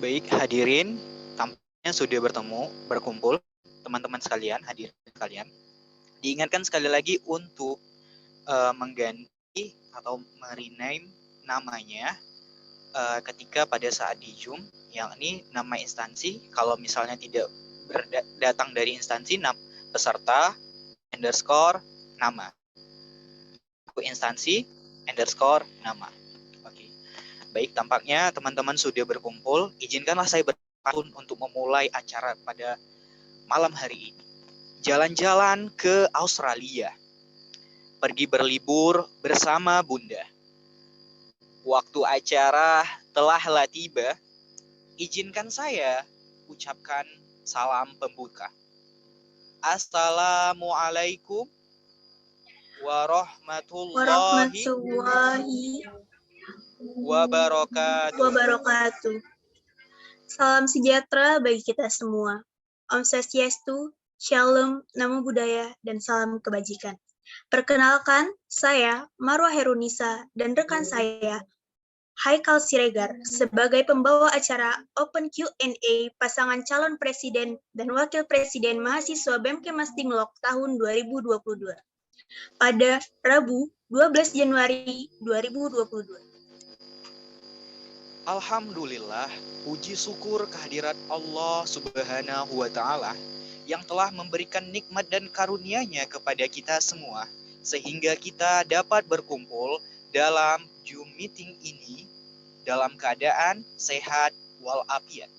Baik, hadirin, tampaknya sudah berkumpul, teman-teman sekalian, hadirin sekalian. Diingatkan sekali lagi untuk mengganti atau merename namanya ketika pada saat di Zoom, yakni nama instansi. Kalau misalnya tidak datang dari instansi, peserta underscore nama, instansi underscore nama. Oke. Baik, tampaknya teman-teman sudah berkumpul. Izinkanlah saya berpantun untuk memulai acara pada malam hari ini. Jalan-jalan ke Australia. Pergi berlibur bersama Bunda. Waktu acara telah tiba. Izinkan saya ucapkan salam pembuka. Assalamualaikum warahmatullahi wabarakatuh. Salam sejahtera bagi kita semua. Om Swastiastu, Shalom, Namo Buddhaya, dan salam kebajikan. Perkenalkan, saya Marwah Herunisa dan rekan saya Haikal Siregar sebagai pembawa acara Open Q&A pasangan calon presiden dan wakil presiden mahasiswa BEM Kemastimlok tahun 2022 pada Rabu 12 Januari 2022. Alhamdulillah, puji syukur kehadirat Allah Subhanahu wa Ta'ala yang telah memberikan nikmat dan karunia-Nya kepada kita semua, sehingga kita dapat berkumpul dalam Zoom meeting ini dalam keadaan sehat walafiat.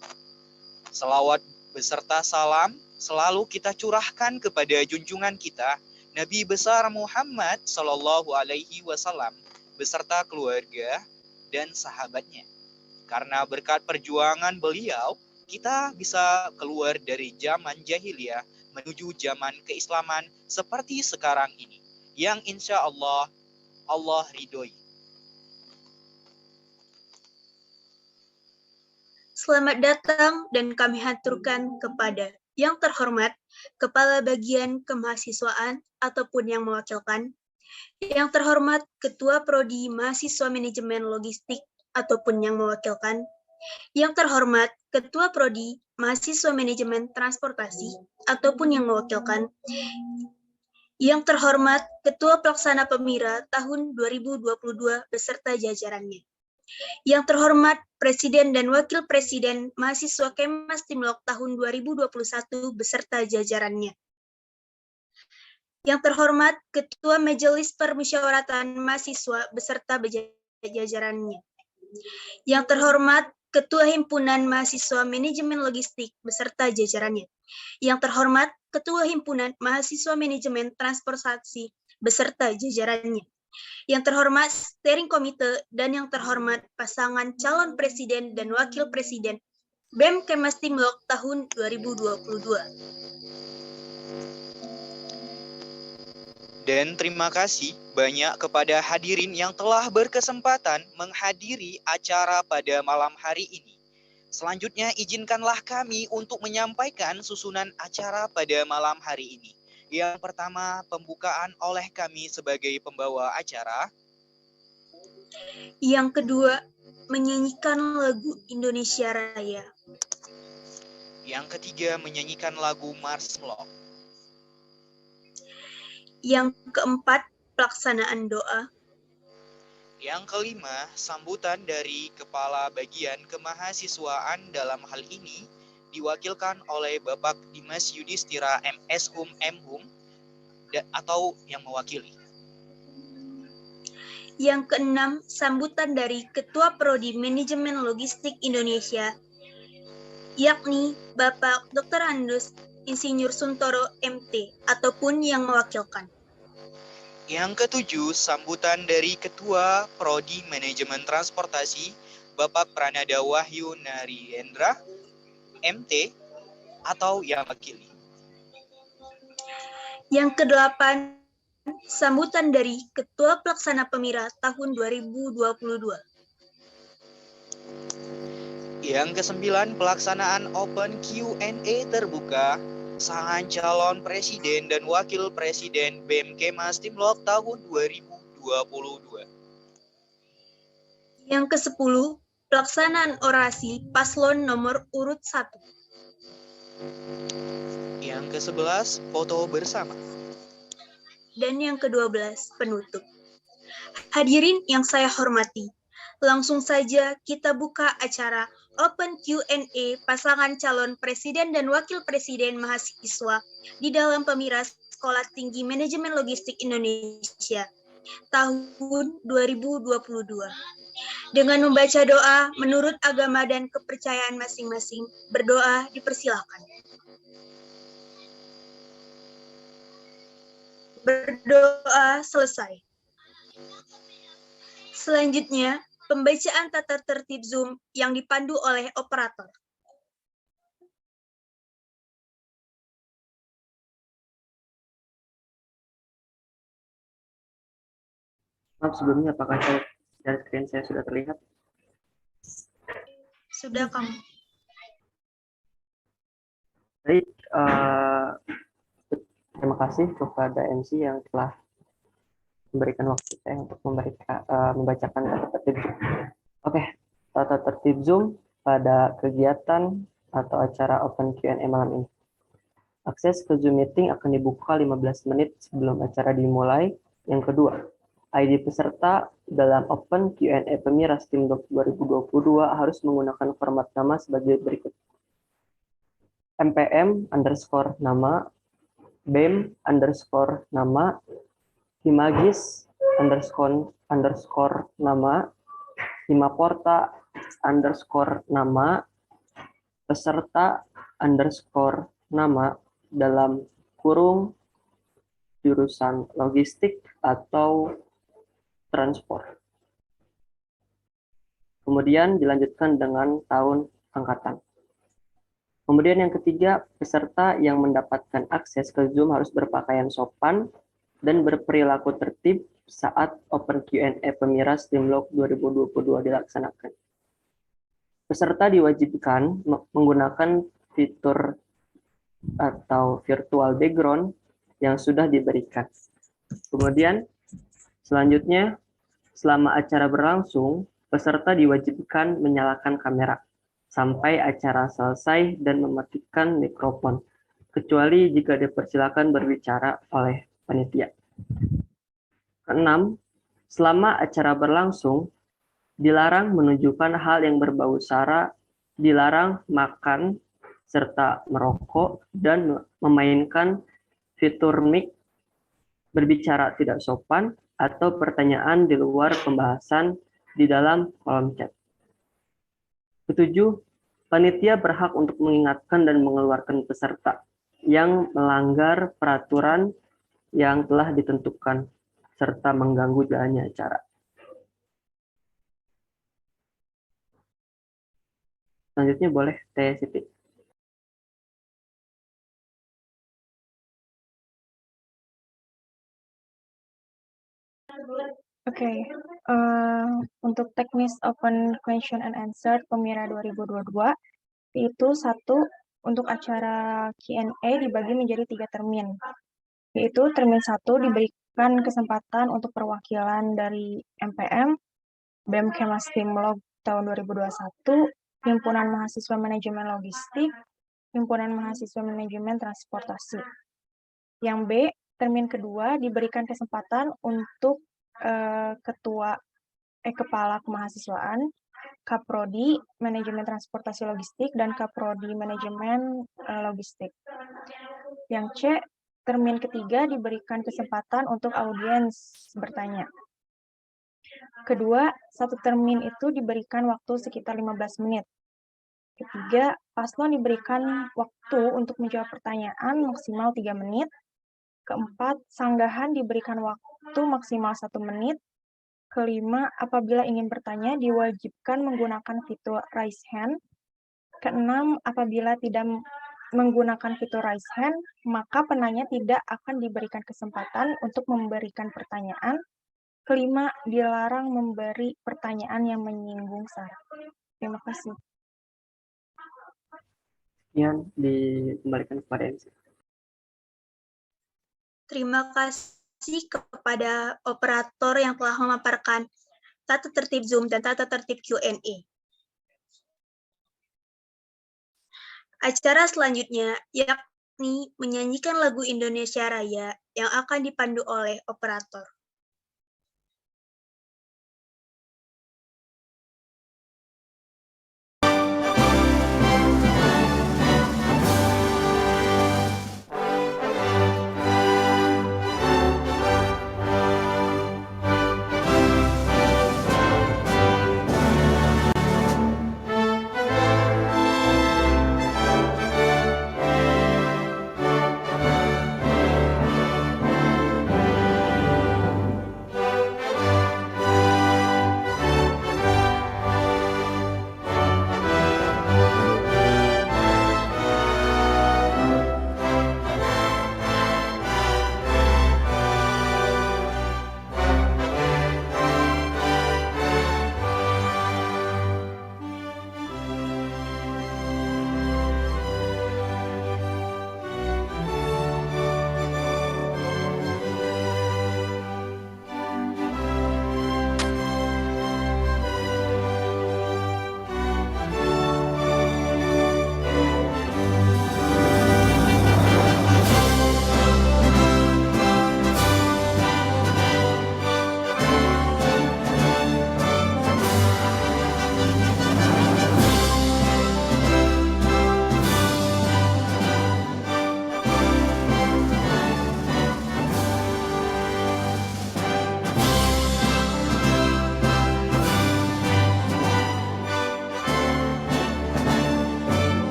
Selawat beserta salam selalu kita curahkan kepada junjungan kita, Nabi besar Muhammad Sallallahu Alaihi Wasallam beserta keluarga dan sahabatnya. Karena berkat perjuangan beliau, kita bisa keluar dari zaman jahiliyah menuju zaman keislaman seperti sekarang ini, yang insya Allah ridhoi. Selamat datang dan kami haturkan kepada yang terhormat Kepala Bagian Kemahasiswaan ataupun yang mewakilkan, yang terhormat Ketua Prodi Mahasiswa Manajemen Logistik ataupun yang mewakilkan, yang terhormat Ketua Prodi Mahasiswa Manajemen Transportasi ataupun yang mewakilkan, yang terhormat Ketua Pelaksana Pemira tahun 2022 beserta jajarannya, yang terhormat Presiden dan Wakil Presiden Mahasiswa Kemastimlok tahun 2021 beserta jajarannya, yang terhormat Ketua Majelis Permusyawaratan Mahasiswa beserta jajarannya, yang terhormat Ketua Himpunan Mahasiswa Manajemen Logistik beserta jajarannya, yang terhormat Ketua Himpunan Mahasiswa Manajemen Transportasi beserta jajarannya, yang terhormat Steering Komite dan yang terhormat pasangan calon presiden dan wakil presiden BEM Kemastimlok tahun 2022. Dan terima kasih banyak kepada hadirin yang telah berkesempatan menghadiri acara pada malam hari ini. Selanjutnya izinkanlah kami untuk menyampaikan susunan acara pada malam hari ini. Yang pertama, pembukaan oleh kami sebagai pembawa acara. Yang kedua, menyanyikan lagu Indonesia Raya. Yang ketiga, menyanyikan lagu Mars Law. Yang keempat, pelaksanaan doa. Yang kelima, sambutan dari Kepala Bagian Kemahasiswaan dalam hal ini diwakilkan oleh Bapak Dimas Yudhistira MS Hum M.Hum atau yang mewakili. Yang keenam, sambutan dari Ketua Prodi Manajemen Logistik Indonesia, yakni Bapak Dr. Andus Insinyur Suntoro MT ataupun yang mewakilkan. Yang ketujuh, sambutan dari Ketua Prodi Manajemen Transportasi, Bapak Pranada Wahyu Nariendra, MT, atau yang mewakili. Yang kedelapan, sambutan dari Ketua Pelaksana Pemira tahun 2022. Yang kesembilan, pelaksanaan Open Q&A terbuka pasangan calon presiden dan wakil presiden BEM Kemastimlok tahun 2022. Yang ke-10, Pelaksanaan orasi paslon nomor urut 1. Yang ke-11, foto bersama. Dan yang ke-12, penutup. Hadirin yang saya hormati, langsung saja kita buka acara Open Q&A pasangan calon presiden dan wakil presiden mahasiswa di dalam Pemiras Sekolah Tinggi Manajemen Logistik Indonesia tahun 2022. Dengan membaca doa menurut agama dan kepercayaan masing-masing, berdoa dipersilakan. Berdoa selesai. Selanjutnya, pembacaan tata tertib Zoom yang dipandu oleh operator. Maaf sebelumnya, apakah dari screen saya sudah terlihat? Sudah, kamu. Baik, terima kasih kepada MC yang telah memberikan waktu saya untuk membacakan tata tertib Zoom. Oke, tata tertib Zoom pada kegiatan atau acara Open Q&A malam ini. Akses ke Zoom Meeting akan dibuka 15 menit sebelum acara dimulai. Yang kedua, ID peserta dalam Open Q&A Pemiras Timdok 2022 harus menggunakan format nama sebagai berikut. mpm_nama, bem_nama, himagis_nama, himaporta_nama, peserta_nama dalam kurung jurusan logistik atau transport. Kemudian dilanjutkan dengan tahun angkatan. Kemudian yang ketiga, peserta yang mendapatkan akses ke Zoom harus berpakaian sopan dan berperilaku tertib saat Open Q&A Pemiras Timlok 2022 dilaksanakan. Peserta diwajibkan menggunakan fitur atau virtual background yang sudah diberikan. Kemudian selanjutnya, selama acara berlangsung, peserta diwajibkan menyalakan kamera sampai acara selesai dan mematikan mikrofon, kecuali jika dipersilakan berbicara oleh panitia. Keenam, selama acara berlangsung, dilarang menunjukkan hal yang berbau sara, dilarang makan serta merokok, dan memainkan fitur mic, berbicara tidak sopan, atau pertanyaan di luar pembahasan di dalam kolom chat. Ketujuh, panitia berhak untuk mengingatkan dan mengeluarkan peserta yang melanggar peraturan yang telah ditentukan serta mengganggu jalannya acara. Selanjutnya boleh Teh Siti. Oke, untuk teknis Open Question and Answer Pemira 2022, yaitu satu, untuk acara Q&A dibagi menjadi 3 termin, yaitu termin 1 diberikan kesempatan untuk perwakilan dari MPM, BEM Kemas Timlog tahun 2021, Himpunan Mahasiswa Manajemen Logistik, Himpunan Mahasiswa Manajemen Transportasi. Yang B, termin kedua diberikan kesempatan untuk Kepala Kemahasiswaan, Kaprodi Manajemen Transportasi Logistik, dan Kaprodi Manajemen Logistik. Yang C, termin ketiga diberikan kesempatan untuk audiens bertanya. Kedua, satu termin itu diberikan waktu sekitar 15 menit. Ketiga, paslon diberikan waktu untuk menjawab pertanyaan maksimal 3 menit. Keempat, sanggahan diberikan waktu maksimal 1 menit. Kelima, apabila ingin bertanya, diwajibkan menggunakan fitur raise hand. Keenam, apabila tidak menggunakan fitur raise hand, maka penanya tidak akan diberikan kesempatan untuk memberikan pertanyaan. Kelima, dilarang memberi pertanyaan yang menyinggung sara. Terima kasih. Sekian, dikembalikan kepada MC. Terima kasih kepada operator yang telah memaparkan tata tertib Zoom dan tata tertib Q&A. Acara selanjutnya yakni menyanyikan lagu Indonesia Raya yang akan dipandu oleh operator.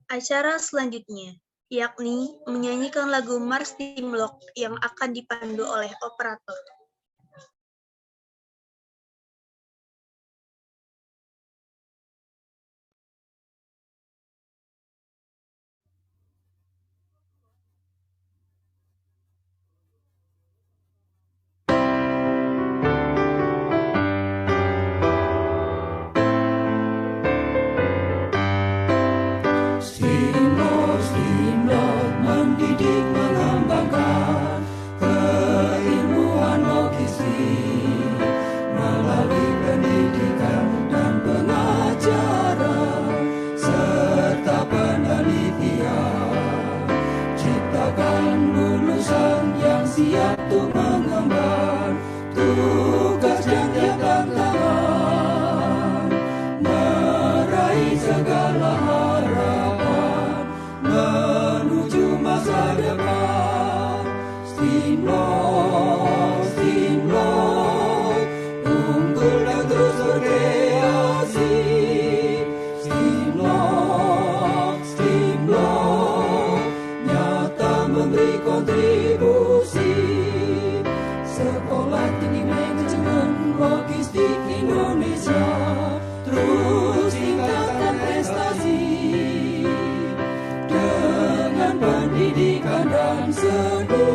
Acara selanjutnya yakni menyanyikan lagu Mars Timlock yang akan dipandu oleh operator. Stimlok mendidik mengembangkan keilmuan logistik melalui pendidikan dan pengajaran serta penelitian, ciptakan lulusan yang siap untuk mengemban tugas dan tiap tantangan, meraih segala harapan menuju masa depan. Stimlok, Stimlok, unggul dan terus berkreasi. Stimlok, Stimlok, nyata memberi kontribusi. Sekolah Tinggi Manajemen Logistik Indonesia terus tingkatkan prestasi dengan pendidikan dan seni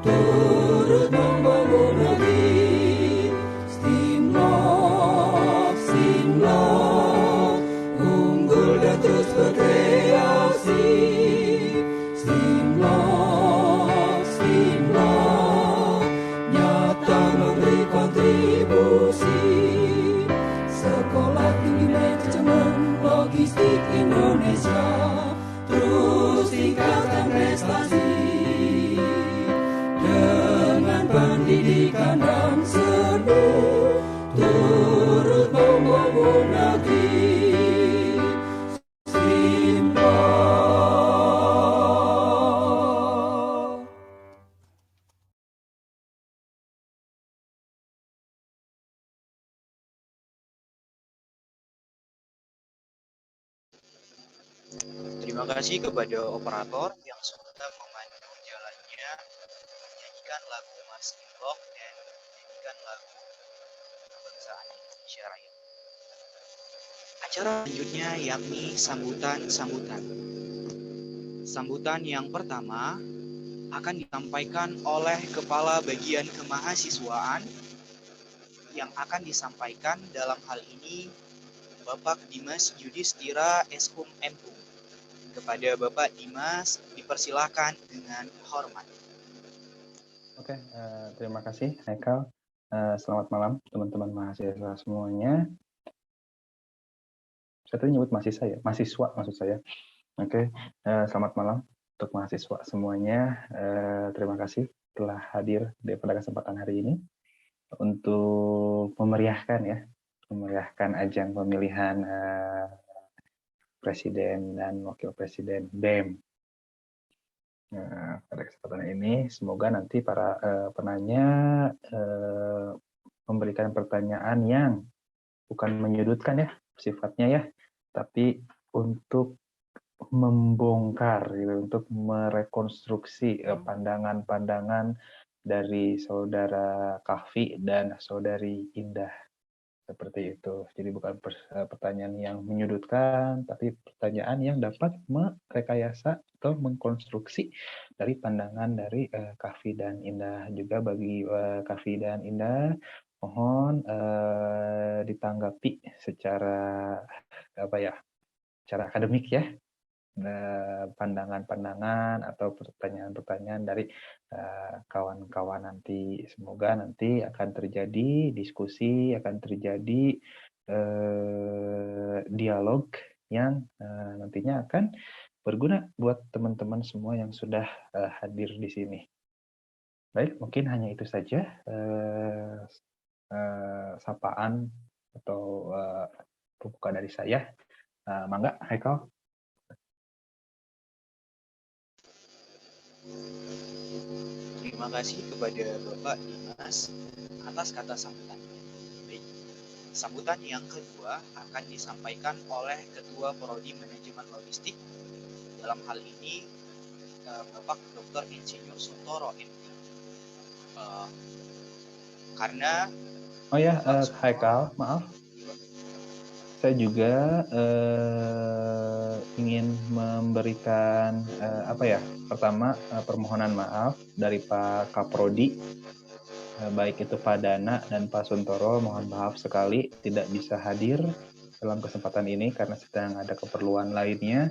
turut membangun negeri. Stimlok, Stimlok, unggul dan terus berkreasi. Stimlok, Stimlok, nyata memberi kontribusi. Sekolah Tinggi Manajemen Logistik Indonesia terus tingkatkan prestasi dengan pendidikan dan seni turut membangun negeri. Stimlok. Terima kasih kepada operator yang sudah memandu jalannya menyanyikan lagu Mars Timlock dan menyanyikan lagu kebangsaan Indonesia Raya. Acara selanjutnya yakni sambutan-sambutan. Sambutan yang pertama akan disampaikan oleh Kepala Bagian Kemahasiswaan yang akan disampaikan dalam hal ini Bapak Dimas Yudhistira Eshum M.Hum. Kepada Bapak Dimas, dipersilahkan dengan hormat. Oke, terima kasih Haikal. Selamat malam teman-teman mahasiswa semuanya. Saya tadi nyebut mahasiswa maksud saya. Oke, selamat malam untuk mahasiswa semuanya. Terima kasih telah hadir pada kesempatan hari ini untuk memeriahkan ajang pemilihan Presiden dan Wakil Presiden BEM. Nah, pada kesempatan ini semoga nanti para penanya memberikan pertanyaan yang bukan menyudutkan ya sifatnya ya, tapi untuk membongkar gitu, untuk merekonstruksi pandangan-pandangan dari saudara Kahfi dan saudari Indah. Seperti itu. Jadi bukan pertanyaan yang menyudutkan, tapi pertanyaan yang dapat merekayasa atau mengkonstruksi dari pandangan dari Kahfi dan Indah. Juga bagi Kahfi dan Indah, mohon ditanggapi secara secara akademik ya, pandangan-pandangan atau pertanyaan-pertanyaan dari kawan-kawan nanti. Semoga nanti akan terjadi diskusi, akan terjadi dialog yang nantinya akan berguna buat teman-teman semua yang sudah hadir di sini. Baik, mungkin hanya itu saja sapaan atau pembuka dari saya. Mangga, Haikal. Terima kasih kepada Bapak Dimas atas kata sambutan. Baik. Sambutan yang kedua akan disampaikan oleh Ketua Prodi Manajemen Logistik. Dalam hal ini Bapak Dr. Insinyur Suntoro MD. Karena Haikal, maaf. Saya juga ingin memberikan pertama permohonan maaf dari Pak Kaprodi, baik itu Pak Dana dan Pak Suntoro. Mohon maaf sekali tidak bisa hadir dalam kesempatan ini karena sedang ada keperluan lainnya.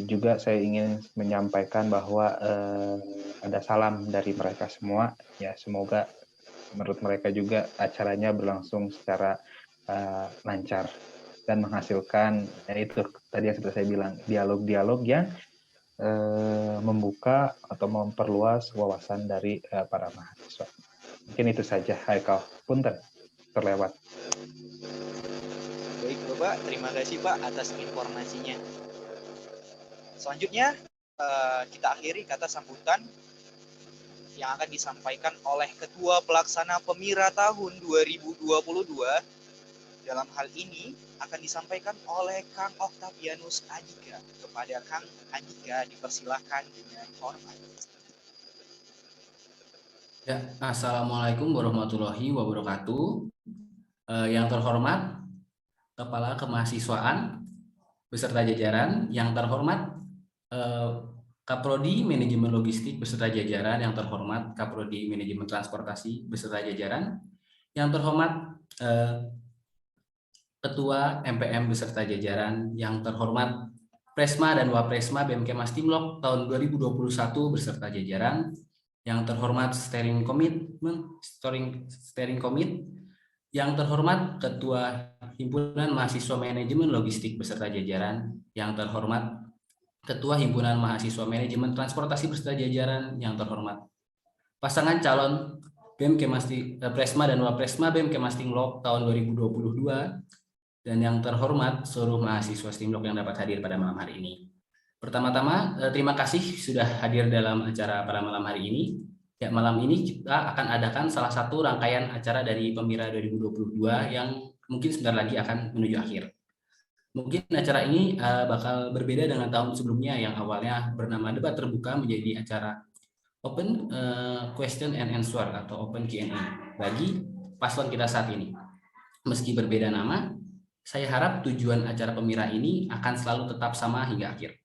Juga saya ingin menyampaikan bahwa ada salam dari mereka semua. Ya, semoga menurut mereka juga acaranya berlangsung secara lancar dan menghasilkan itu tadi yang seperti saya bilang, dialog-dialog yang membuka atau memperluas wawasan dari para mahasiswa. Mungkin itu saja, Haikal. Punten, terlewat. Baik Bapak, terima kasih Pak atas informasinya. Selanjutnya kita akhiri kata sambutan yang akan disampaikan oleh Ketua Pelaksana Pemira tahun 2022. Dalam hal ini akan disampaikan oleh Kang Octavianus Andika. Kepada Kang Andika dipersilahkan dengan hormat. Ya, Assalamualaikum warahmatullahi wabarakatuh. Yang terhormat Kepala Kemahasiswaan beserta jajaran, yang terhormat Kaprodi Manajemen Logistik beserta jajaran, yang terhormat Kaprodi Manajemen Transportasi beserta jajaran, yang terhormat Ketua MPM beserta jajaran, yang terhormat Presma dan Wapresma BMKemas Timlok tahun 2021 beserta jajaran, yang terhormat Steering Commit, yang terhormat Ketua Himpunan Mahasiswa Manajemen Logistik beserta jajaran, yang terhormat Ketua Himpunan Mahasiswa Manajemen Transportasi beserta jajaran, yang terhormat pasangan calon Presma dan Wapresma BMKemas Timlok tahun 2022, dan yang terhormat seluruh mahasiswa Stimlok yang dapat hadir pada malam hari ini. Pertama-tama, terima kasih sudah hadir dalam acara pada malam hari ini. Ya, malam ini kita akan adakan salah satu rangkaian acara dari Pemira 2022 yang mungkin sebentar lagi akan menuju akhir. Mungkin acara ini bakal berbeda dengan tahun sebelumnya yang awalnya bernama debat terbuka menjadi acara Open Question and Answer atau Open Q&A bagi paslon kita saat ini. Meski berbeda nama, saya harap tujuan acara Pemira ini akan selalu tetap sama hingga akhir.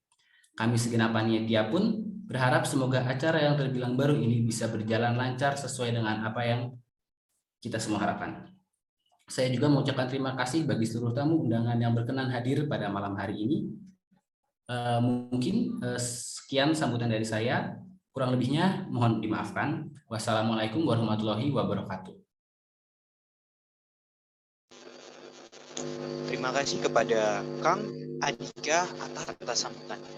Kami segenap panitia pun berharap semoga acara yang terbilang baru ini bisa berjalan lancar sesuai dengan apa yang kita semua harapkan. Saya juga mengucapkan terima kasih bagi seluruh tamu undangan yang berkenan hadir pada malam hari ini. Mungkin sekian sambutan dari saya. Kurang lebihnya mohon dimaafkan. Wassalamualaikum warahmatullahi wabarakatuh. Terima kasih kepada Kang Andika atas sambutannya.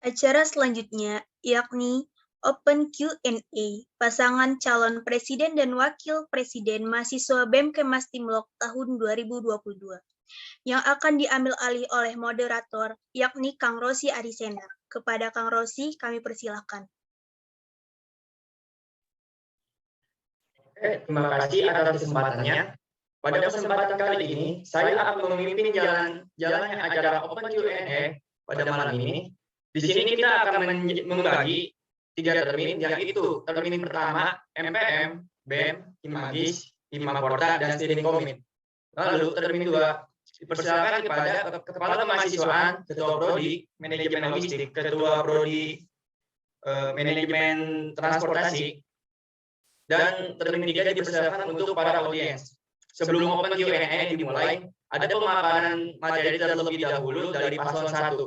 Acara selanjutnya yakni Open Q&A pasangan calon presiden dan wakil presiden mahasiswa BEM Kemas Timlok tahun 2022 yang akan diambil alih oleh moderator yakni Kang Rosi Arisena. Kepada Kang Rosi kami persilakan. Terima kasih atas kesempatannya. Pada kesempatan kali ini, saya akan memimpin jalannya acara Open Q&A pada malam ini. Di sini kita akan membagi 3 termin, yaitu termin pertama MPM, BEM, Himagis, Himaporta, dan Steering Committee. Lalu termin 2 dipersilakan kepada Kepala Kemahasiswaan, Ketua Prodi Manajemen Logistik, Ketua Prodi Manajemen Transportasi, dan termin 3 dipersilakan untuk para audiens. Sebelum Open Q&A dimulai, ada pemaparan materi terlebih dahulu dari paslon 1.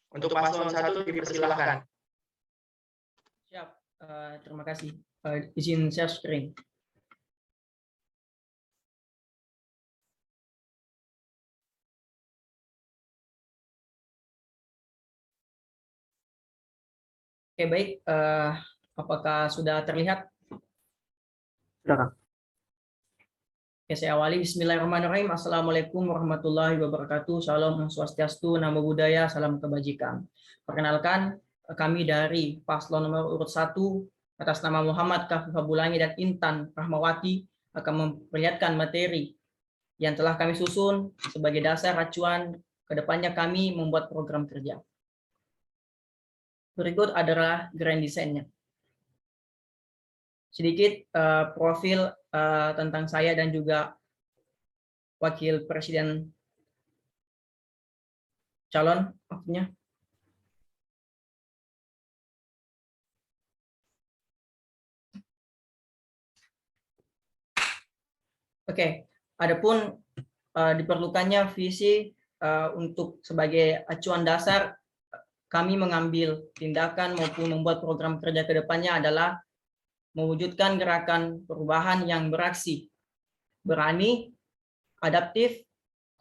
Untuk paslon 1 dipersilakan. Siap, terima kasih. Izin share screen. Oke, baik. Apakah sudah terlihat? Sudah, Kang. Oke, saya awali. Bismillahirrahmanirrahim. Assalamualaikum warahmatullahi wabarakatuh. Salam Swastiastu, Namo Buddhaya, salam kebajikan. Perkenalkan, kami dari paslon nomor urut 1 atas nama Muhammad Kafifah Bulangi dan Intan Rahmawati akan memperlihatkan materi yang telah kami susun sebagai dasar acuan kedepannya kami membuat program kerja. Berikut adalah grand design-nya. Sedikit profil tentang saya dan juga wakil presiden calon maksudnya. Oke, adapun diperlukannya visi untuk sebagai acuan dasar kami mengambil tindakan maupun membuat program kerja ke depannya adalah mewujudkan gerakan perubahan yang beraksi, berani, adaptif,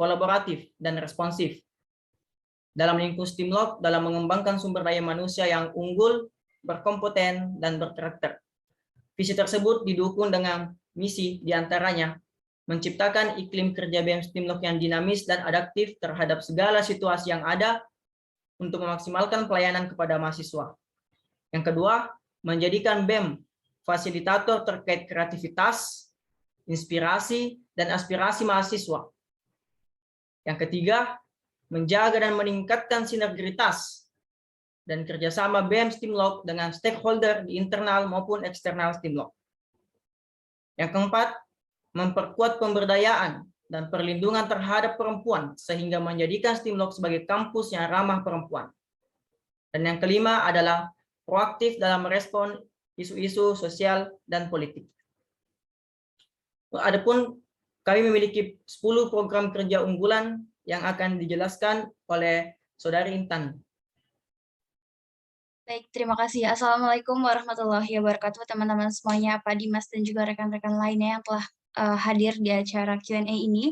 kolaboratif, dan responsif dalam lingkup Timlok dalam mengembangkan sumber daya manusia yang unggul, berkompeten, dan berkarakter. Visi tersebut didukung dengan misi diantaranya menciptakan iklim kerja BEM Timlok yang dinamis dan adaptif terhadap segala situasi yang ada untuk memaksimalkan pelayanan kepada mahasiswa. Yang kedua, menjadikan BEM fasilitator terkait kreativitas, inspirasi, dan aspirasi mahasiswa. Yang ketiga, menjaga dan meningkatkan sinergitas dan kerjasama BEM Timlok dengan stakeholder di internal maupun eksternal Timlok. Yang keempat, memperkuat pemberdayaan dan perlindungan terhadap perempuan sehingga menjadikan Timlok sebagai kampus yang ramah perempuan. Dan yang kelima adalah proaktif dalam merespon isu-isu sosial dan politik. Adapun kami memiliki 10 program kerja unggulan yang akan dijelaskan oleh Saudari Intan. Baik, terima kasih. Assalamualaikum warahmatullahi wabarakatuh, teman-teman semuanya, Pak Dimas dan juga rekan-rekan lainnya yang telah hadir di acara Q&A ini.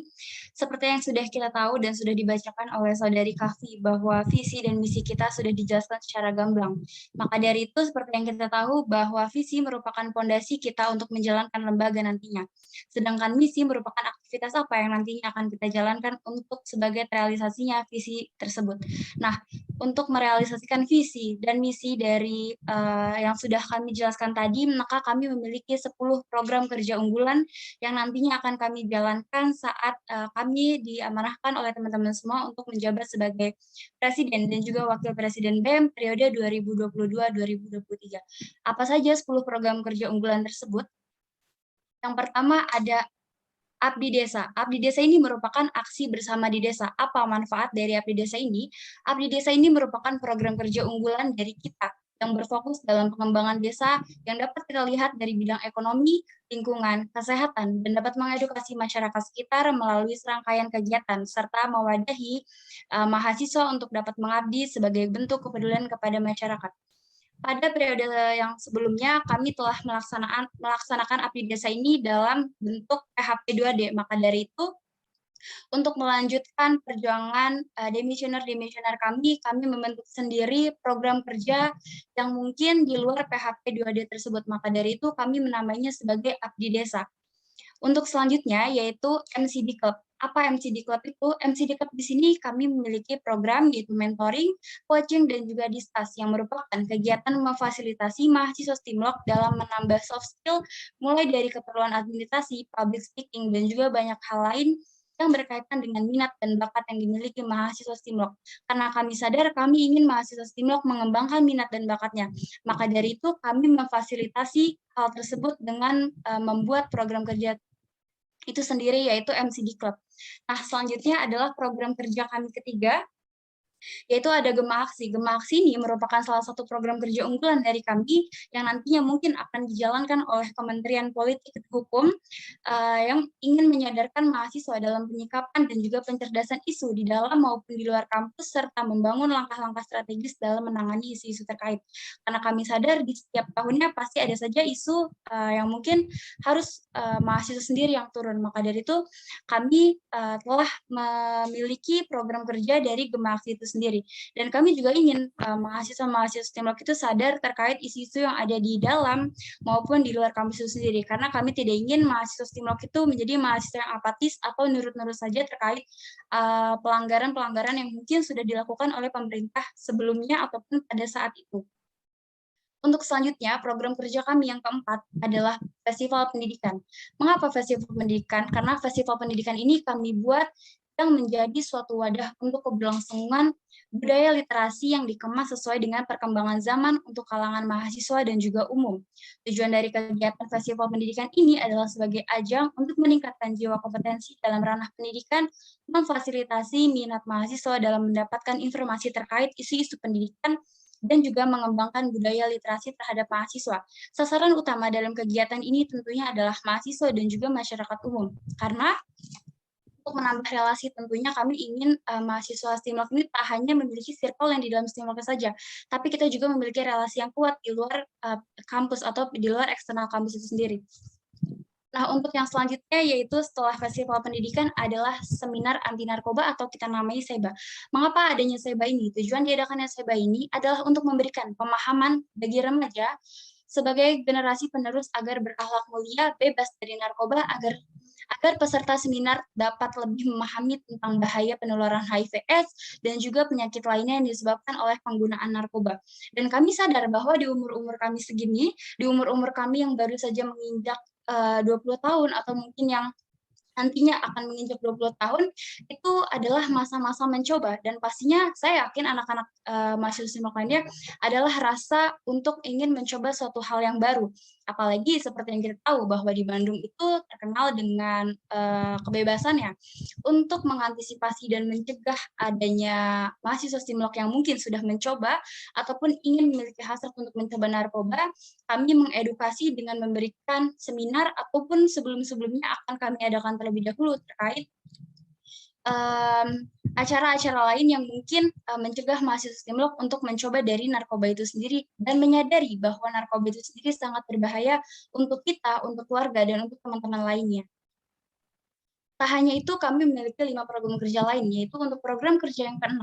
Seperti yang sudah kita tahu dan sudah dibacakan oleh Saudari Kafi bahwa visi dan misi kita sudah dijelaskan secara gamblang. Maka dari itu seperti yang kita tahu bahwa visi merupakan fondasi kita untuk menjalankan lembaga nantinya. Sedangkan misi merupakan aktivitas apa yang nantinya akan kita jalankan untuk sebagai realisasinya visi tersebut. Nah, untuk merealisasikan visi dan misi dari yang sudah kami jelaskan tadi, maka kami memiliki 10 program kerja unggulan yang nantinya akan kami jalankan saat kami diamanahkan oleh teman-teman semua untuk menjabat sebagai presiden dan juga wakil presiden BEM periode 2022-2023. Apa saja 10 program kerja unggulan tersebut? Yang pertama ada Abdi Desa. Abdi Desa ini merupakan aksi bersama di desa. Apa manfaat dari Abdi Desa ini? Abdi Desa ini merupakan program kerja unggulan dari kita yang berfokus dalam pengembangan desa yang dapat kita lihat dari bidang ekonomi, lingkungan, kesehatan, dan dapat mengedukasi masyarakat sekitar melalui serangkaian kegiatan, serta mewadahi mahasiswa untuk dapat mengabdi sebagai bentuk kepedulian kepada masyarakat. Pada periode yang sebelumnya, kami telah melaksanakan abdi desa ini dalam bentuk PHP 2D, maka dari itu, untuk melanjutkan perjuangan demisioner kami membentuk sendiri program kerja yang mungkin di luar PHP 2D tersebut. Maka dari itu kami menamainya sebagai abdi desa. Untuk selanjutnya yaitu MCD Club. Apa MCD Club itu? MCD Club di sini kami memiliki program yaitu mentoring, coaching, dan juga distas yang merupakan kegiatan memfasilitasi mahasiswa STIMLOK dalam menambah soft skill mulai dari keperluan administrasi, public speaking, dan juga banyak hal lain yang berkaitan dengan minat dan bakat yang dimiliki mahasiswa STIMLOK. Karena kami sadar kami ingin mahasiswa STIMLOK mengembangkan minat dan bakatnya. Maka dari itu kami memfasilitasi hal tersebut dengan membuat program kerja itu sendiri yaitu MCD Club. Nah, selanjutnya adalah program kerja kami ketiga, yaitu ada Gema Aksi. Gema Aksi ini merupakan salah satu program kerja unggulan dari kami yang nantinya mungkin akan dijalankan oleh Kementerian Politik dan Hukum yang ingin menyadarkan mahasiswa dalam penyikapan dan juga pencerdasan isu di dalam maupun di luar kampus serta membangun langkah-langkah strategis dalam menangani isu-isu terkait. Karena kami sadar di setiap tahunnya pasti ada saja isu yang mungkin harus mahasiswa sendiri yang turun. Maka dari itu kami telah memiliki program kerja dari Gema Aksi itu sendiri. Dan kami juga ingin mahasiswa-mahasiswa STIMLOK itu sadar terkait isu-isu yang ada di dalam maupun di luar kampus itu sendiri. Karena kami tidak ingin mahasiswa STIMLOK itu menjadi mahasiswa yang apatis atau nurut-nurut saja terkait pelanggaran-pelanggaran yang mungkin sudah dilakukan oleh pemerintah sebelumnya ataupun pada saat itu. Untuk selanjutnya, program kerja kami yang keempat adalah Festival Pendidikan. Mengapa Festival Pendidikan? Karena Festival Pendidikan ini kami buat yang menjadi suatu wadah untuk keberlangsungan budaya literasi yang dikemas sesuai dengan perkembangan zaman untuk kalangan mahasiswa dan juga umum. Tujuan dari kegiatan Festival Pendidikan ini adalah sebagai ajang untuk meningkatkan jiwa kompetensi dalam ranah pendidikan, memfasilitasi minat mahasiswa dalam mendapatkan informasi terkait isu-isu pendidikan, dan juga mengembangkan budaya literasi terhadap mahasiswa. Sasaran utama dalam kegiatan ini tentunya adalah mahasiswa dan juga masyarakat umum. Karena untuk menambah relasi tentunya kami ingin mahasiswa STIMLOK ini tak hanya memiliki circle yang di dalam STIMLOK saja, tapi kita juga memiliki relasi yang kuat di luar kampus atau di luar eksternal kampus itu sendiri. Nah, untuk yang selanjutnya yaitu setelah Festival Pendidikan adalah Seminar Anti Narkoba atau kita namai SEBA. Mengapa adanya SEBA ini? Tujuan diadakannya SEBA ini adalah untuk memberikan pemahaman bagi remaja sebagai generasi penerus agar berakhlak mulia, bebas dari narkoba, agar peserta seminar dapat lebih memahami tentang bahaya penularan HIV/AIDS dan juga penyakit lainnya yang disebabkan oleh penggunaan narkoba. Dan kami sadar bahwa di umur-umur kami segini, di umur-umur kami yang baru saja menginjak 20 tahun atau mungkin yang nantinya akan menginjak 20 tahun, itu adalah masa-masa mencoba. Dan pastinya saya yakin anak-anak mahasiswa STIMLOK lainnya adalah rasa untuk ingin mencoba suatu hal yang baru. Apalagi seperti yang kita tahu bahwa di Bandung itu terkenal dengan kebebasannya. Untuk mengantisipasi dan mencegah adanya mahasiswa STIMLOK yang mungkin sudah mencoba ataupun ingin memiliki hasrat untuk mencoba narkoba, kami mengedukasi dengan memberikan seminar ataupun sebelum-sebelumnya akan kami adakan terlebih dahulu terkait acara-acara lain yang mungkin mencegah mahasiswa STIMLOK untuk mencoba dari narkoba itu sendiri dan menyadari bahwa narkoba itu sendiri sangat berbahaya untuk kita, untuk keluarga, dan untuk teman-teman lainnya. Tak hanya itu, kami memiliki 5 program kerja lain, yaitu untuk program kerja yang ke-6,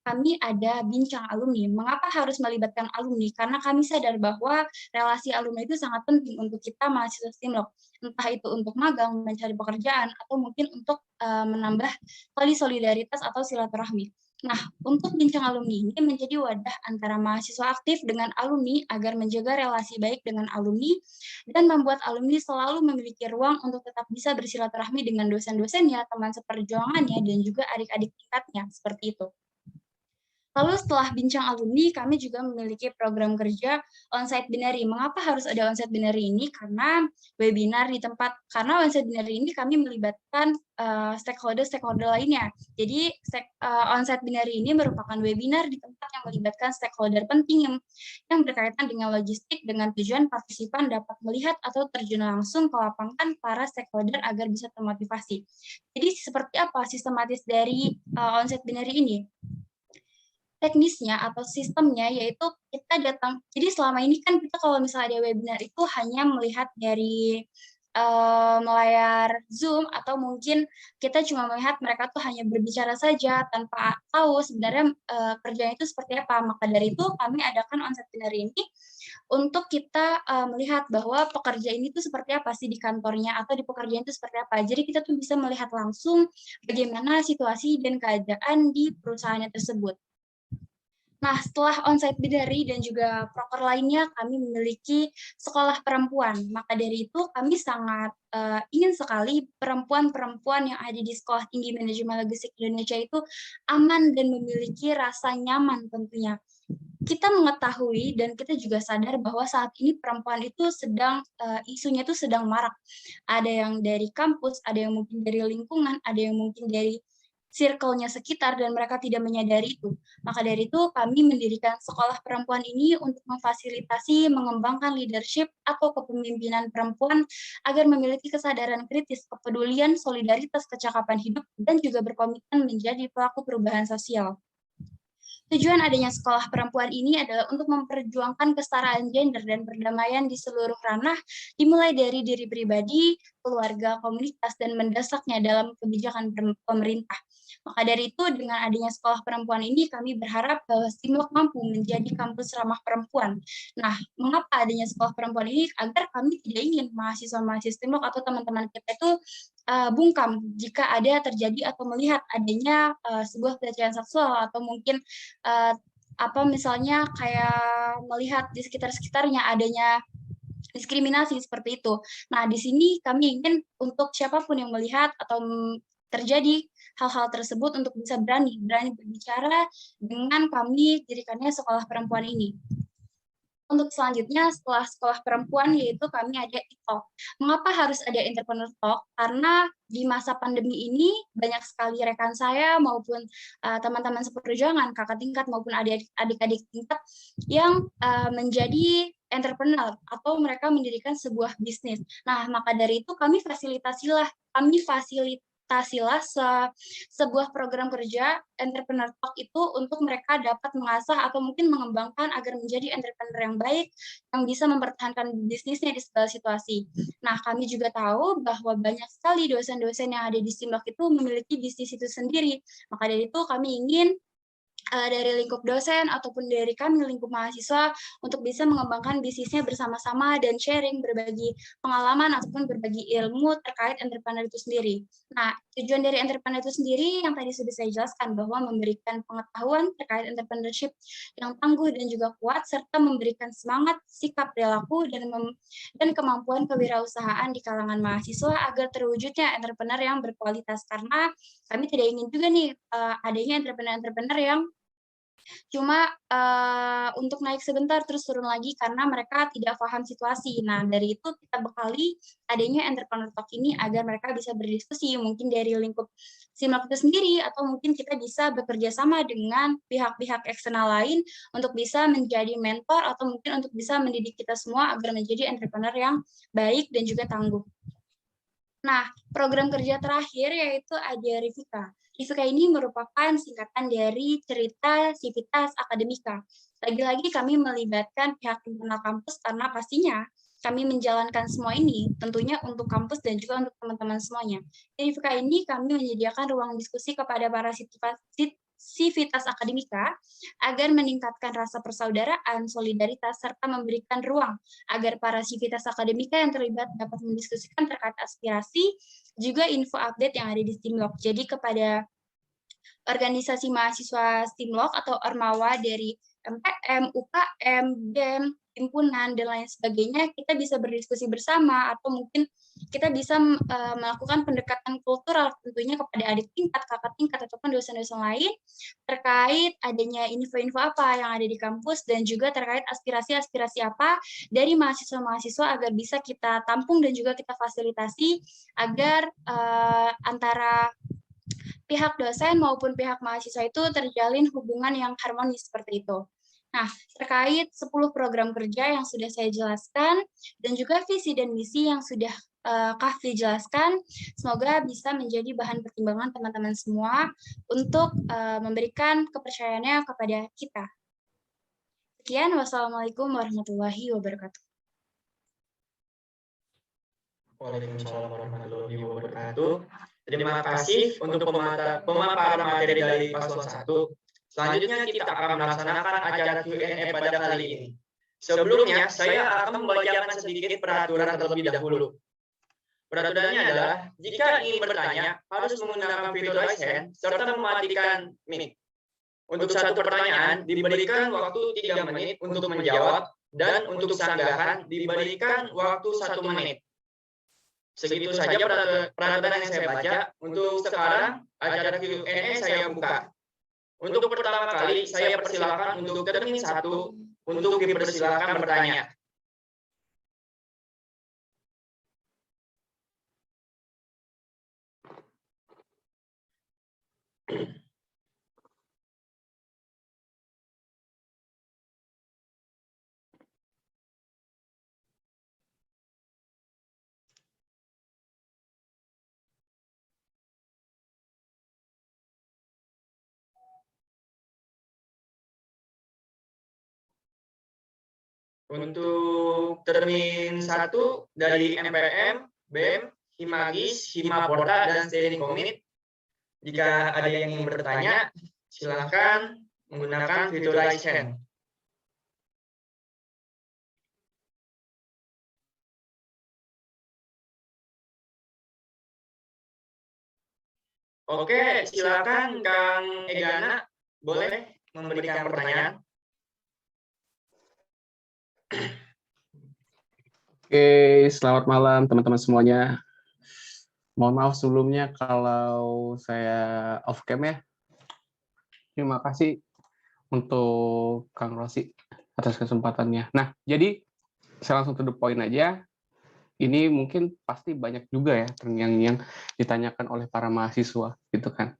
kami ada Bincang Alumni. Mengapa harus melibatkan alumni? Karena kami sadar bahwa relasi alumni itu sangat penting untuk kita mahasiswa STIMLOK. Entah itu untuk magang, mencari pekerjaan, atau mungkin untuk menambah tali solidaritas atau silaturahmi. Nah, untuk Bincang Alumni ini menjadi wadah antara mahasiswa aktif dengan alumni agar menjaga relasi baik dengan alumni dan membuat alumni selalu memiliki ruang untuk tetap bisa bersilaturahmi dengan dosen-dosennya, teman seperjuangannya, dan juga adik-adik tingkatnya, seperti itu. Lalu setelah bincang alumni, kami juga memiliki program kerja onsite binary. Mengapa harus ada onsite binary ini? Karena onsite binary ini kami melibatkan stakeholder lainnya. Jadi onsite binary ini merupakan webinar di tempat yang melibatkan stakeholder penting yang berkaitan dengan logistik dengan tujuan partisipan dapat melihat atau terjun langsung ke lapangan para stakeholder agar bisa termotivasi. Jadi seperti apa sistematis dari onsite binary ini? Teknisnya atau sistemnya yaitu kita datang, jadi selama ini kan kita kalau misalnya ada webinar itu hanya melihat dari layar Zoom atau mungkin kita cuma melihat mereka tuh hanya berbicara saja tanpa tahu sebenarnya kerjanya itu seperti apa. Maka dari itu kami adakan onsite binary ini untuk kita melihat bahwa pekerja ini tuh seperti apa sih di kantornya atau di pekerjaan itu seperti apa. Jadi kita tuh bisa melihat langsung bagaimana situasi dan keadaan di perusahaannya tersebut. Nah, setelah onsite binary dan juga proker lainnya, kami memiliki sekolah perempuan. Maka dari itu, kami sangat ingin sekali perempuan-perempuan yang ada di Sekolah Tinggi Manajemen Logistik Indonesia itu aman dan memiliki rasa nyaman tentunya. Kita mengetahui dan kita juga sadar bahwa saat ini perempuan itu sedang, isunya itu sedang marak. Ada yang dari kampus, ada yang mungkin dari lingkungan, ada yang mungkin dari circle-nya sekitar dan mereka tidak menyadari itu. Maka dari itu kami mendirikan sekolah perempuan ini untuk memfasilitasi mengembangkan leadership atau kepemimpinan perempuan agar memiliki kesadaran kritis, kepedulian, solidaritas, kecakapan hidup, dan juga berkomitmen menjadi pelaku perubahan sosial. Tujuan adanya sekolah perempuan ini adalah untuk memperjuangkan kesetaraan gender dan perdamaian di seluruh ranah, dimulai dari diri pribadi, keluarga, komunitas, dan mendesaknya dalam kebijakan pemerintah. Maka dari itu, dengan adanya sekolah perempuan ini, kami berharap bahwa Stimlok mampu menjadi kampus ramah perempuan. Nah, mengapa adanya sekolah perempuan ini? Agar kami tidak ingin mahasiswa-mahasiswa Stimlok atau teman-teman kita itu bungkam jika ada terjadi atau melihat adanya sebuah pelecehan seksual atau mungkin misalnya kayak melihat di sekitar-sekitarnya adanya diskriminasi seperti itu. Nah, di sini kami ingin untuk siapapun yang melihat atau terjadi hal-hal tersebut untuk bisa berani berbicara dengan kami dirikannya sekolah perempuan ini. Untuk selanjutnya, setelah sekolah perempuan, yaitu kami ada e-talk. Mengapa harus ada entrepreneur talk? Karena di masa pandemi ini, banyak sekali rekan saya maupun teman-teman seperjuangan, kakak tingkat maupun adik-adik tingkat, yang menjadi entrepreneur atau mereka mendirikan sebuah bisnis. Nah, maka dari itu kami fasilitasilah sebuah program kerja entrepreneur talk itu untuk mereka dapat mengasah atau mungkin mengembangkan agar menjadi entrepreneur yang baik yang bisa mempertahankan bisnisnya di segala situasi. Nah, kami juga tahu bahwa banyak sekali dosen-dosen yang ada di Stimlok itu memiliki bisnis itu sendiri. Maka dari itu kami ingin dari lingkup dosen ataupun dari kami lingkup mahasiswa untuk bisa mengembangkan bisnisnya bersama-sama dan sharing, berbagi pengalaman ataupun berbagi ilmu terkait entrepreneur itu sendiri. Nah, tujuan dari entrepreneur itu sendiri yang tadi sudah saya jelaskan bahwa memberikan pengetahuan terkait entrepreneurship yang tangguh dan juga kuat serta memberikan semangat, sikap perilaku dan kemampuan kewirausahaan di kalangan mahasiswa agar terwujudnya entrepreneur yang berkualitas, karena kami tidak ingin juga nih adanya entrepreneur yang cuma untuk naik sebentar terus turun lagi karena mereka tidak paham situasi. Nah, dari itu kita bekali adanya entrepreneur talk ini agar mereka bisa berdiskusi mungkin dari lingkup Stimlok itu sendiri atau mungkin kita bisa bekerja sama dengan pihak-pihak eksternal lain untuk bisa menjadi mentor atau mungkin untuk bisa mendidik kita semua agar menjadi entrepreneur yang baik dan juga tangguh. Nah, program kerja terakhir yaitu ada Rivika. Rivika ini merupakan singkatan dari cerita Civitas Akademika. Lagi-lagi kami melibatkan pihak internal kampus karena pastinya kami menjalankan semua ini tentunya untuk kampus dan juga untuk teman-teman semuanya. Di Rivika ini kami menyediakan ruang diskusi kepada para Civitas Akademika agar meningkatkan rasa persaudaraan, solidaritas, serta memberikan ruang agar para Civitas Akademika yang terlibat dapat mendiskusikan terkait aspirasi, juga info update yang ada di Stimlok. Jadi kepada organisasi mahasiswa Stimlok atau Ormawa dari MPM, UKM, BEM, himpunan dan lain sebagainya, kita bisa berdiskusi bersama atau mungkin kita bisa melakukan pendekatan kultural tentunya kepada adik tingkat, kakak tingkat ataupun dosen-dosen lain terkait adanya info-info apa yang ada di kampus dan juga terkait aspirasi-aspirasi apa dari mahasiswa-mahasiswa agar bisa kita tampung dan juga kita fasilitasi agar antara pihak dosen maupun pihak mahasiswa itu terjalin hubungan yang harmonis seperti itu. Nah, terkait 10 program kerja yang sudah saya jelaskan dan juga visi dan misi yang sudah Kahfi jelaskan, semoga bisa menjadi bahan pertimbangan teman-teman semua untuk memberikan kepercayaannya kepada kita. Sekian, wassalamualaikum warahmatullahi wabarakatuh. Waalaikumsalam warahmatullahi wabarakatuh. Terima kasih untuk pemaparan materi dari paslon 1. Selanjutnya kita akan melaksanakan acara Q&A pada kali ini. Sebelumnya, saya akan membacakan sedikit peraturan terlebih dahulu. Peraturannya adalah, jika ingin bertanya, harus menggunakan fitur raise hand serta mematikan mic. Untuk satu pertanyaan, diberikan waktu 3 menit untuk menjawab, dan untuk sanggahan, diberikan waktu 1 menit. Segitu saja peraturan yang saya baca. Untuk sekarang, acara Q&A saya buka. Untuk pertama kali, saya persilakan untuk termin 1 untuk dipersilakan bertanya. Untuk termin 1 dari MPM, BEM, Himagis, Himaporta, dan Steering Komit, jika ada yang ingin bertanya, silakan menggunakan fitur raise hand. Oke, silakan Kang Egana, boleh memberikan pertanyaan. Oke, selamat malam teman-teman semuanya. Mohon maaf sebelumnya kalau saya off cam ya. Terima kasih untuk Kang Rosi atas kesempatannya. Nah, jadi saya langsung to the point aja. Ini mungkin pasti banyak juga ya yang ditanyakan oleh para mahasiswa gitu kan.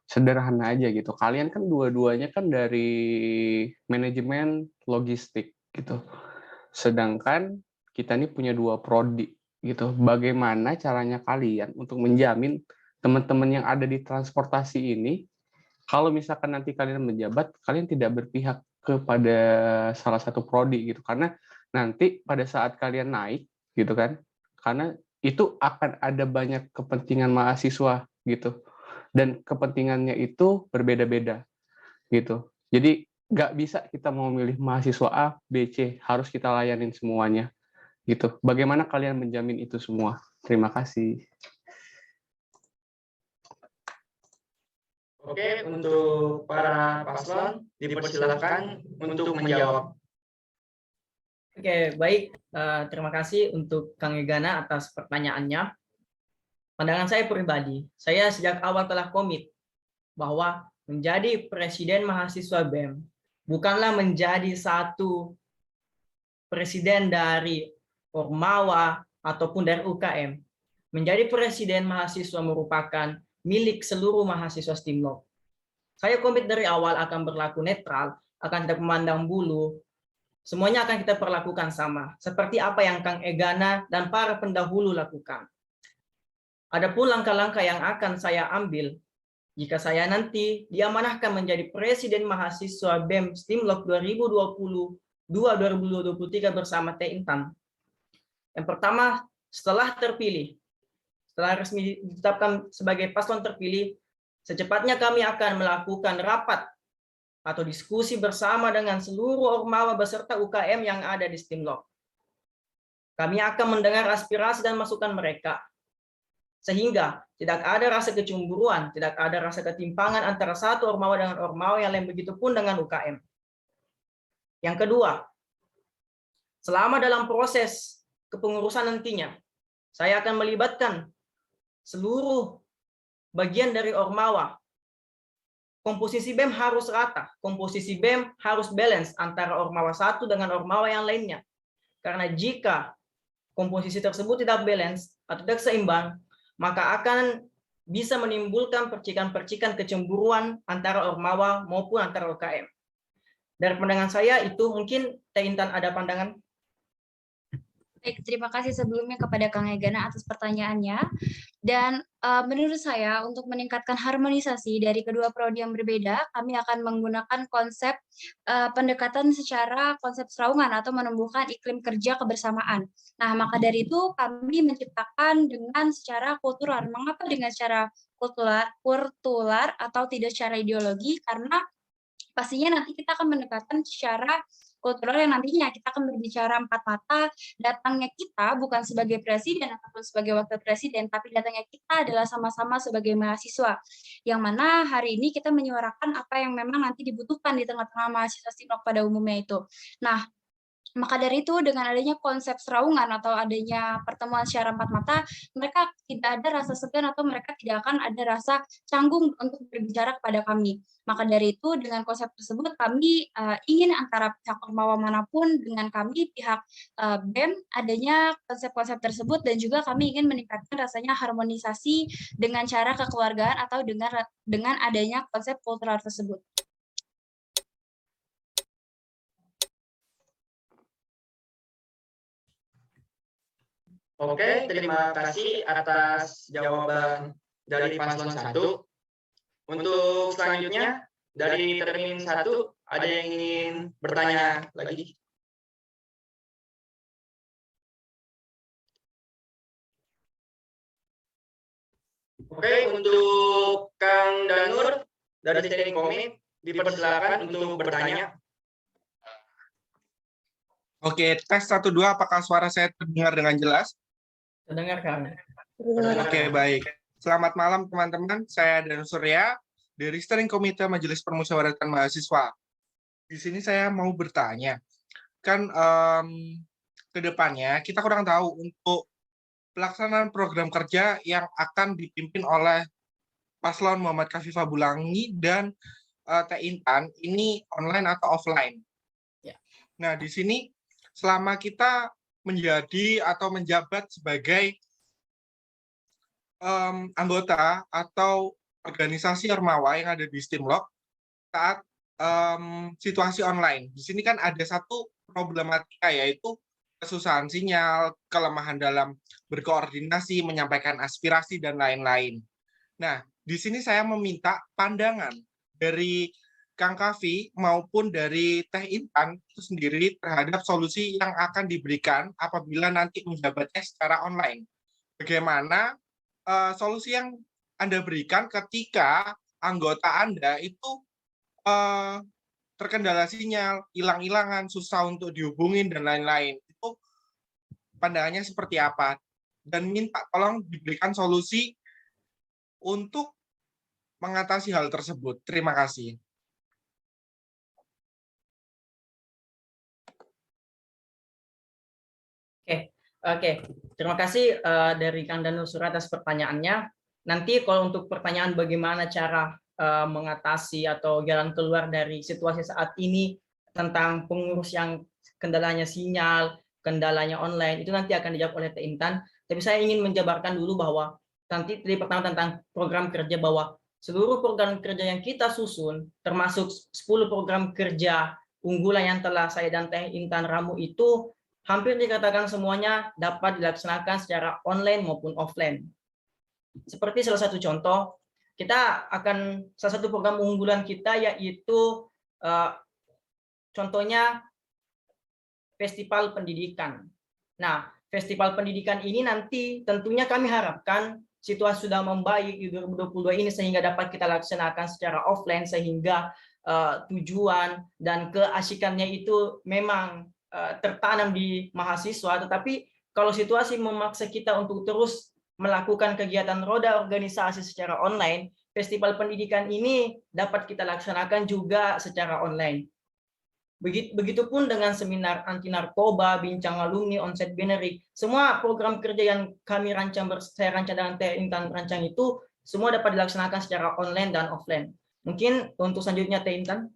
Sederhana aja gitu. Kalian kan dua-duanya kan dari manajemen logistik gitu. Sedangkan kita ini punya 2 prodi gitu. Bagaimana caranya kalian untuk menjamin teman-teman yang ada di transportasi ini, kalau misalkan nanti kalian menjabat, kalian tidak berpihak kepada salah satu prodi gitu. Karena nanti pada saat kalian naik gitu kan, karena itu akan ada banyak kepentingan mahasiswa gitu. Dan kepentingannya itu berbeda-beda gitu. Jadi nggak bisa kita mau milih mahasiswa A, B, C, harus kita layanin semuanya gitu. Bagaimana kalian menjamin itu semua? Terima kasih. Oke, untuk para paslon dipersilakan untuk menjawab. Oke, baik. Terima kasih untuk Kang Egana atas pertanyaannya. Pandangan saya pribadi, saya sejak awal telah komit bahwa menjadi presiden mahasiswa BEM bukanlah menjadi satu presiden dari Ormawa ataupun dari UKM. Menjadi presiden mahasiswa merupakan milik seluruh mahasiswa STIMLOG. Saya komit dari awal akan berlaku netral, akan tidak memandang bulu. Semuanya akan kita perlakukan sama, seperti apa yang Kang Egana dan para pendahulu lakukan. Adapun langkah-langkah yang akan saya ambil jika saya nanti diamanahkan menjadi presiden mahasiswa BEM STIMLOG 2022-2023 bersama Teh Intan. Yang pertama, setelah terpilih, setelah resmi ditetapkan sebagai paslon terpilih, secepatnya kami akan melakukan rapat atau diskusi bersama dengan seluruh Ormawa beserta UKM yang ada di STIMLOG. Kami akan mendengar aspirasi dan masukan mereka, sehingga tidak ada rasa kecemburuan, tidak ada rasa ketimpangan antara satu Ormawa dengan Ormawa yang lain, begitupun dengan UKM. Yang kedua, selama dalam proses kepengurusan nantinya, saya akan melibatkan seluruh bagian dari Ormawa. Komposisi BEM harus rata, komposisi BEM harus balance antara Ormawa satu dengan Ormawa yang lainnya. Karena jika komposisi tersebut tidak balance atau tidak seimbang, maka akan bisa menimbulkan percikan-percikan kecemburuan antara Ormawa maupun antara UKM. Dari pandangan saya itu, mungkin Teh Intan ada pandangan? Baik, terima kasih sebelumnya kepada Kang Egana atas pertanyaannya. Dan menurut saya untuk meningkatkan harmonisasi dari kedua prodi yang berbeda, kami akan menggunakan konsep pendekatan secara konsep seraungan atau menumbuhkan iklim kerja kebersamaan. Nah, maka dari itu kami menciptakan dengan secara kultural. Mengapa dengan secara kultural atau tidak secara ideologi? Karena pastinya nanti kita akan mendekatkan secara kultural yang nantinya kita akan berbicara empat mata, datangnya kita bukan sebagai presiden ataupun sebagai wakil presiden, tapi datangnya kita adalah sama-sama sebagai mahasiswa, yang mana hari ini kita menyuarakan apa yang memang nanti dibutuhkan di tengah-tengah mahasiswa Stinok pada umumnya itu. Nah, maka dari itu dengan adanya konsep seraungan atau adanya pertemuan secara empat mata, mereka tidak ada rasa segan atau mereka tidak akan ada rasa canggung untuk berbicara kepada kami. Maka dari itu dengan konsep tersebut kami ingin antara pihak Ormawa manapun dengan kami pihak BEM adanya konsep-konsep tersebut, dan juga kami ingin meningkatkan rasanya harmonisasi dengan cara kekeluargaan atau dengan adanya konsep kultural tersebut. Oke, terima kasih atas jawaban dari paslon 1. Untuk selanjutnya, dari termin 1, ada yang ingin bertanya lagi? Oke, untuk Kang Danur dari Steering Komite, dipersilakan untuk bertanya. Oke, tes 1, 2, apakah suara saya terdengar dengan jelas? Terdengar, Kang. Oke, baik. Selamat malam, teman-teman. Saya Danur Surya dari Steering Komite Majelis Permusyawaratan Mahasiswa. Di sini saya mau bertanya, kan ke depannya kita kurang tahu untuk pelaksanaan program kerja yang akan dipimpin oleh Paslon Muhammad Khafifa Bulangi dan Teh Intan, ini online atau offline. Nah, di sini selama kita menjadi atau menjabat sebagai anggota atau organisasi Ormawa yang ada di Stimlok saat situasi online. Di sini kan ada satu problematika, yaitu kesusahan sinyal, kelemahan dalam berkoordinasi, menyampaikan aspirasi, dan lain-lain. Nah, di sini saya meminta pandangan dari Kang Kavi maupun dari Teh Intan itu sendiri terhadap solusi yang akan diberikan apabila nanti menjabatnya secara online. Bagaimana solusi yang Anda berikan ketika anggota Anda itu terkendala sinyal, hilang-hilangan, susah untuk dihubungin, dan lain-lain. Itu pandangannya seperti apa? Dan minta tolong diberikan solusi untuk mengatasi hal tersebut. Terima kasih. Oke. Terima kasih dari Kang Danur Surya atas pertanyaannya. Nanti kalau untuk pertanyaan bagaimana cara mengatasi atau jalan keluar dari situasi saat ini tentang pengurus yang kendalanya sinyal, kendalanya online, itu nanti akan dijawab oleh Teh Intan. Tapi saya ingin menjabarkan dulu bahwa nanti dari pertama tentang program kerja, bahwa seluruh program kerja yang kita susun, termasuk 10 program kerja unggulan yang telah saya dan Teh Intan ramu itu, hampir dikatakan semuanya dapat dilaksanakan secara online maupun offline. Seperti salah satu contoh, salah satu program unggulan kita yaitu contohnya festival pendidikan. Nah, festival pendidikan ini nanti tentunya kami harapkan situasi sudah membaik di 2022 ini sehingga dapat kita laksanakan secara offline, sehingga tujuan dan keasikannya itu memang tertanam di mahasiswa. Tetapi kalau situasi memaksa kita untuk terus melakukan kegiatan roda organisasi secara online, festival pendidikan ini dapat kita laksanakan juga secara online. Begitupun dengan seminar anti narkoba, bincang alumni, onsite binary, semua program kerja yang saya rancang dengan Teh Intan rancang itu semua dapat dilaksanakan secara online dan offline. Mungkin untuk selanjutnya Teh Intan.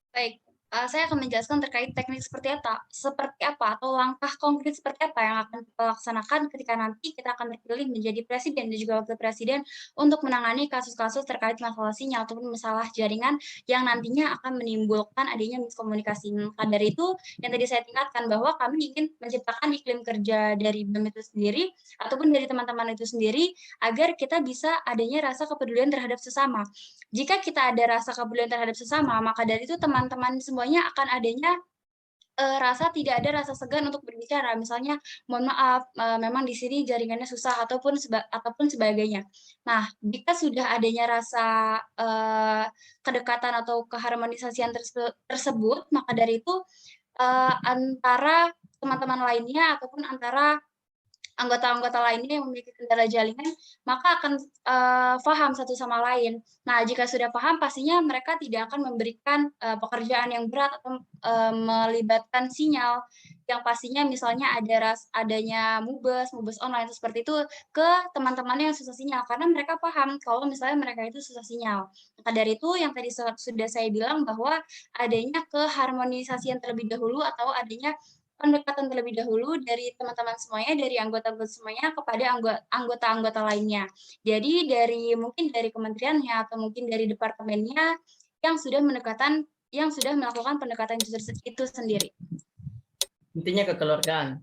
Baik, saya akan menjelaskan terkait teknik seperti apa atau langkah konkret seperti apa yang akan kita laksanakan ketika nanti kita akan terpilih menjadi presiden dan juga wakil presiden untuk menangani kasus-kasus terkait masalah sinyal ataupun masalah jaringan yang nantinya akan menimbulkan adanya miskomunikasi. Maka dari itu, yang tadi saya tingkatkan bahwa kami ingin menciptakan iklim kerja dari BEM itu sendiri ataupun dari teman-teman itu sendiri agar kita bisa adanya rasa kepedulian terhadap sesama. Jika kita ada rasa kepedulian terhadap sesama, maka dari itu teman-teman semuanya akan adanya tidak ada rasa segan untuk berbicara. Misalnya, mohon maaf, memang di sini jaringannya susah ataupun sebagainya. Nah, jika sudah adanya rasa kedekatan atau keharmonisasian tersebut, maka dari itu antara teman-teman lainnya ataupun antara anggota-anggota lainnya yang memiliki kendala jaringan, maka akan paham satu sama lain. Nah, jika sudah paham, pastinya mereka tidak akan memberikan pekerjaan yang berat atau melibatkan sinyal yang pastinya misalnya adanya mubes online seperti itu ke teman-temannya yang susah sinyal, karena mereka paham kalau misalnya mereka itu susah sinyal. Maka dari itu yang tadi sudah saya bilang bahwa adanya keharmonisasian terlebih dahulu atau adanya pendekatan terlebih dahulu dari teman-teman semuanya, dari anggota-anggota semuanya kepada anggota-anggota lainnya. Jadi mungkin dari kementeriannya atau mungkin dari departemennya yang sudah melakukan pendekatan itu sendiri. Intinya kekeluargaan.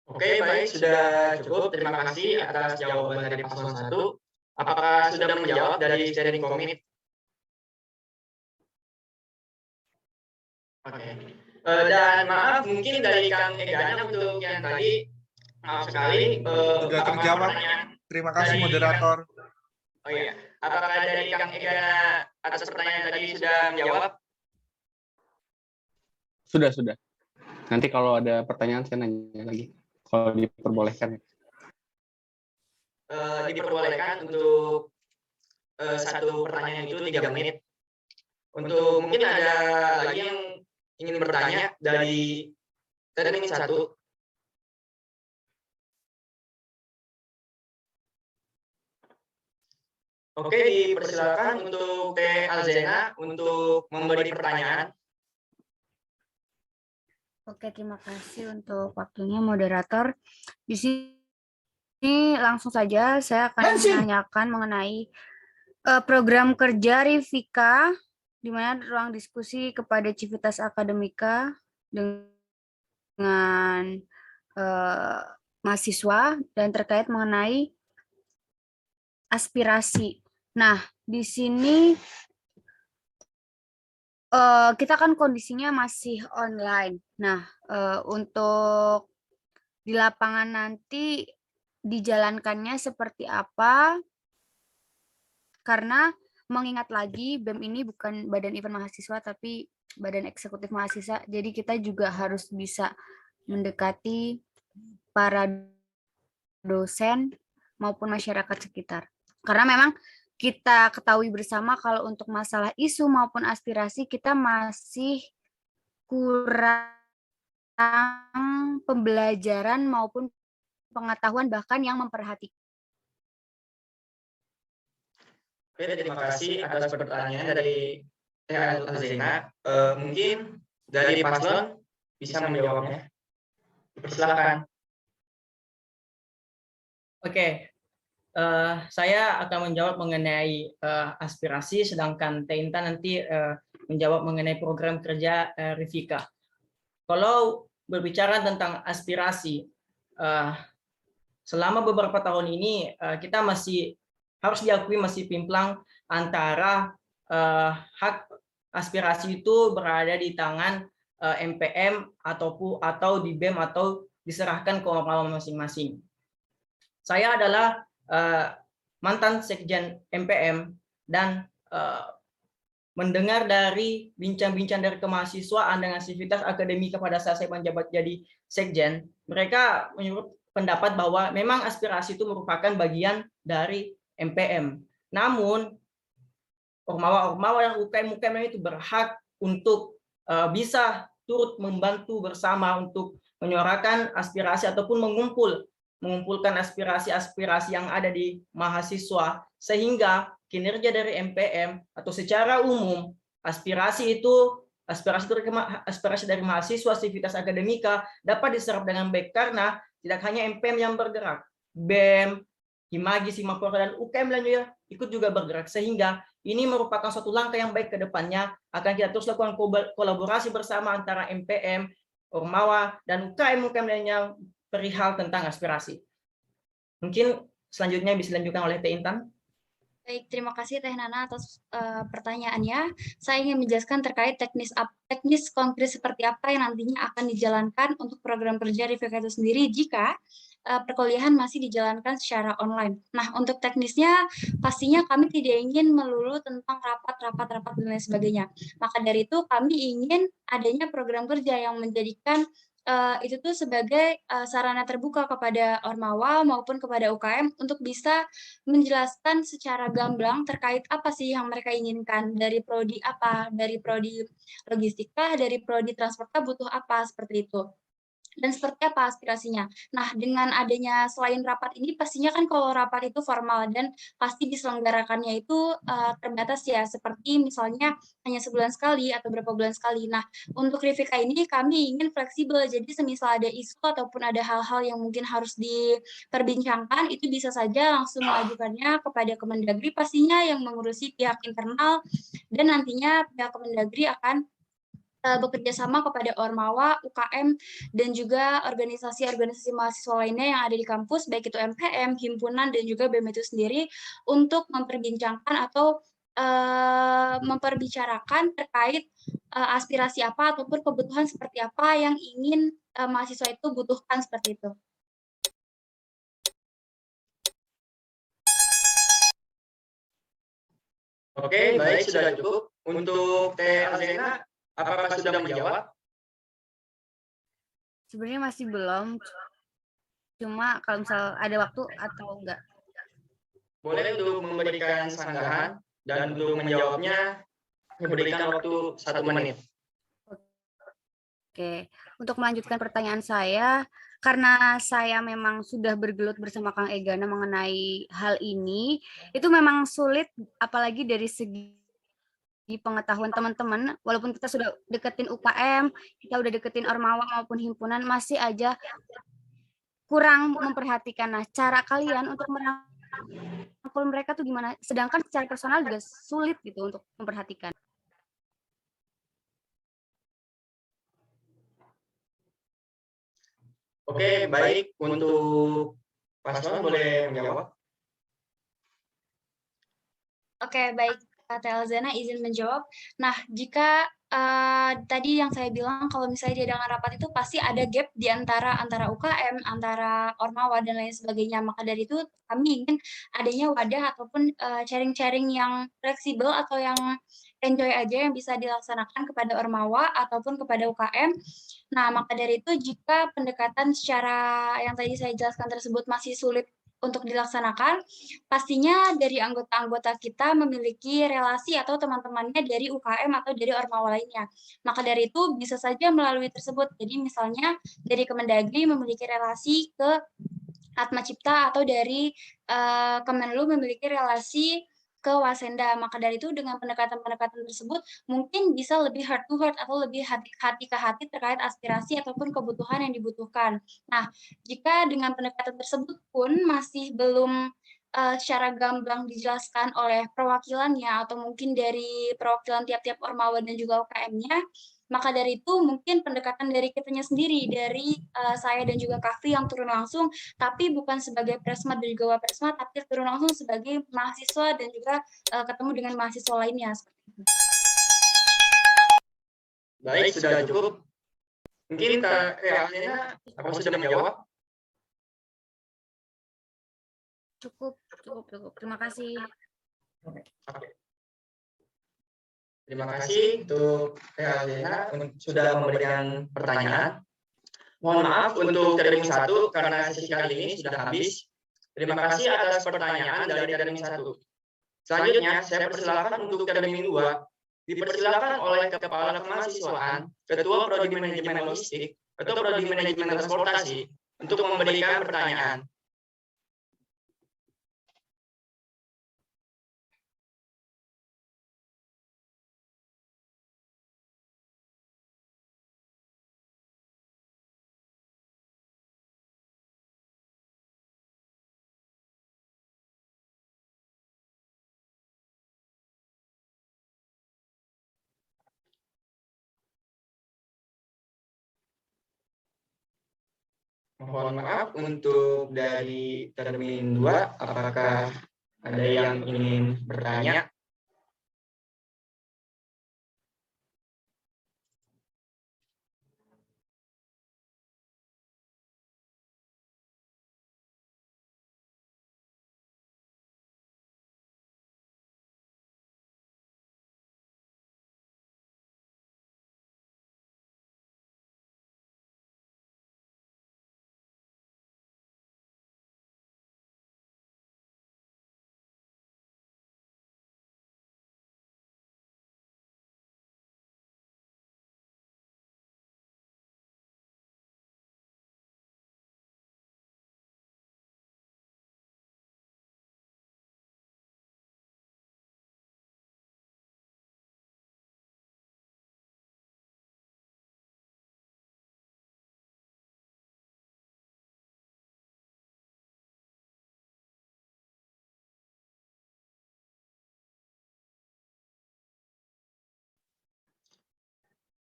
Oke, baik, sudah cukup. Terima kasih atas jawaban dari paslon 1. Apakah sudah menjawab dari steering committee? Oke. Dan maaf mungkin dari Kang Egana untuk yang tadi, maaf sekali. Sudah terjawab. Terima kasih moderator. Oh iya, apakah dari Kang Egana atas pertanyaan tadi sudah menjawab? Sudah. Nanti kalau ada pertanyaan saya nanya lagi. Kalau diperbolehkan. Diperbolehkan untuk satu pertanyaan itu 3 menit. Untuk mungkin ada lagi yang ingin bertanya dari teknik 1. Oke, dipersilakan untuk Teh Alzena untuk memberi pertanyaan. Oke, terima kasih untuk waktunya moderator. Di sini langsung saja saya akan menanyakan mengenai program kerja Rifika, di mana ruang diskusi kepada Civitas Akademika dengan mahasiswa dan terkait mengenai aspirasi. Nah, di sini kita kan kondisinya masih online. Nah, untuk di lapangan nanti dijalankannya seperti apa? Karena mengingat lagi BEM ini bukan badan event mahasiswa tapi badan eksekutif mahasiswa, jadi kita juga harus bisa mendekati para dosen maupun masyarakat sekitar. Karena memang kita ketahui bersama kalau untuk masalah isu maupun aspirasi kita masih kurang pembelajaran maupun pengetahuan bahkan yang memperhatikan. Oke, terima kasih atas pertanyaan dari Teh Alzena. Mungkin dari paslon bisa menjawabnya. Silakan. Oke, saya akan menjawab mengenai aspirasi, sedangkan Teh Intan nanti menjawab mengenai program kerja Rifika. Kalau berbicara tentang aspirasi, selama beberapa tahun ini kita masih harus diakui masih pimplang antara hak aspirasi itu berada di tangan MPM atau di BEM atau diserahkan ke orang masing-masing. Saya adalah mantan sekjen MPM dan mendengar dari bincang-bincang dari kemahasiswaan dengan Civitas Akademika pada saat saya menjabat jadi sekjen, mereka menyebut pendapat bahwa memang aspirasi itu merupakan bagian dari MPM. Namun ormawa-ormawa yang UKM-UKM itu berhak untuk bisa turut membantu bersama untuk menyuarakan aspirasi ataupun mengumpulkan aspirasi-aspirasi yang ada di mahasiswa, sehingga kinerja dari MPM atau secara umum aspirasi dari mahasiswa sivitas akademika dapat diserap dengan baik, karena tidak hanya MPM yang bergerak, BEM, Himagis, Himapora, dan UKM lainnya ikut juga bergerak, sehingga ini merupakan suatu langkah yang baik ke depannya. Akan kita terus lakukan kolaborasi bersama antara MPM, Ormawa, dan UKM-UKM lainnya perihal tentang aspirasi. Mungkin selanjutnya bisa dilanjutkan oleh Teh Intan. Baik, terima kasih Teh Nana atas pertanyaannya. Saya ingin menjelaskan terkait teknis konkret seperti apa yang nantinya akan dijalankan untuk program kerja Rifika itu sendiri jika perkuliahan masih dijalankan secara online. Nah, untuk teknisnya pastinya kami tidak ingin melulu tentang rapat dan lain sebagainya. Maka dari itu kami ingin adanya program kerja yang menjadikan itu tuh sebagai sarana terbuka kepada Ormawa maupun kepada UKM untuk bisa menjelaskan secara gamblang terkait apa sih yang mereka inginkan, dari prodi apa, dari prodi logistika, dari prodi transporta butuh apa, seperti itu. Dan seperti apa aspirasinya. Nah, dengan adanya selain rapat ini, pastinya kan kalau rapat itu formal dan pasti diselenggarakannya itu terbatas ya, seperti misalnya hanya sebulan sekali atau berapa bulan sekali. Nah, untuk Rifika ini kami ingin fleksibel, jadi semisal ada isu ataupun ada hal-hal yang mungkin harus diperbincangkan, itu bisa saja langsung mengajukannya kepada Kemendagri, pastinya yang mengurusi pihak internal, dan nantinya pihak Kemendagri akan bekerja sama kepada Ormawa, UKM, dan juga organisasi-organisasi mahasiswa lainnya yang ada di kampus, baik itu MPM, himpunan, dan juga BEM itu sendiri, untuk memperbincangkan atau memperbicarakan terkait aspirasi apa ataupun kebutuhan seperti apa yang ingin mahasiswa itu butuhkan, seperti itu. Oke, baik, sudah cukup. Untuk Teh Alzena, apakah sudah menjawab? Sebenarnya masih belum, cuma kalau misal ada waktu atau enggak. Boleh untuk memberikan sanggahan dan untuk menjawabnya memberikan waktu 1 menit. Oke, untuk melanjutkan pertanyaan saya, karena saya memang sudah bergelut bersama Kang Egana mengenai hal ini, itu memang sulit, apalagi dari segi pengetahuan teman-teman, walaupun kita sudah deketin UKM, kita udah deketin Ormawa maupun himpunan, masih aja kurang memperhatikan. Nah, cara kalian untuk merangkul mereka tuh gimana? Sedangkan secara personal juga sulit gitu untuk memperhatikan. Oke, baik. Untuk paslon boleh menjawab. Oke, baik. Teh Alzena izin menjawab. Nah, jika tadi yang saya bilang kalau misalnya diadakan rapat itu pasti ada gap di antara UKM, antara Ormawa dan lain sebagainya. Maka dari itu kami ingin adanya wadah ataupun sharing-sharing yang fleksibel atau yang enjoy aja yang bisa dilaksanakan kepada Ormawa ataupun kepada UKM. Nah, maka dari itu jika pendekatan secara yang tadi saya jelaskan tersebut masih sulit untuk dilaksanakan, pastinya dari anggota-anggota kita memiliki relasi atau teman-temannya dari UKM atau dari Ormawa lainnya. Maka dari itu bisa saja melalui tersebut. Jadi misalnya dari Kemendagri memiliki relasi ke Atma Cipta atau dari Kemenlu memiliki relasi ke Wasenda. Maka dari itu dengan pendekatan-pendekatan tersebut mungkin bisa lebih heart to heart atau lebih hati ke hati terkait aspirasi ataupun kebutuhan yang dibutuhkan. Nah, jika dengan pendekatan tersebut pun masih belum secara gamblang dijelaskan oleh perwakilannya atau mungkin dari perwakilan tiap-tiap Ormawa dan juga UKM-nya, maka dari itu mungkin pendekatan dari kitanya sendiri, dari saya dan juga Kavi yang turun langsung, tapi bukan sebagai Presma dan juga Wapresma, tapi turun langsung sebagai mahasiswa dan juga ketemu dengan mahasiswa lainnya. Baik, sudah cukup. Mungkin Kak Alzena, apa sudah menjawab? Cukup. Terima kasih. Oke. Terima kasih untuk Kak Alzena sudah memberikan pertanyaan. Mohon maaf untuk termin 1 karena sesi kali ini sudah habis. Terima kasih atas pertanyaan dari termin 1. Selanjutnya, saya persilakan untuk termin 2. Dipersilakan oleh Kepala Kemahasiswaan, Ketua Prodi Manajemen Logistik, atau Prodi Manajemen Transportasi untuk memberikan pertanyaan. Mohon maaf untuk dari termin 2, apakah ada yang ingin bertanya?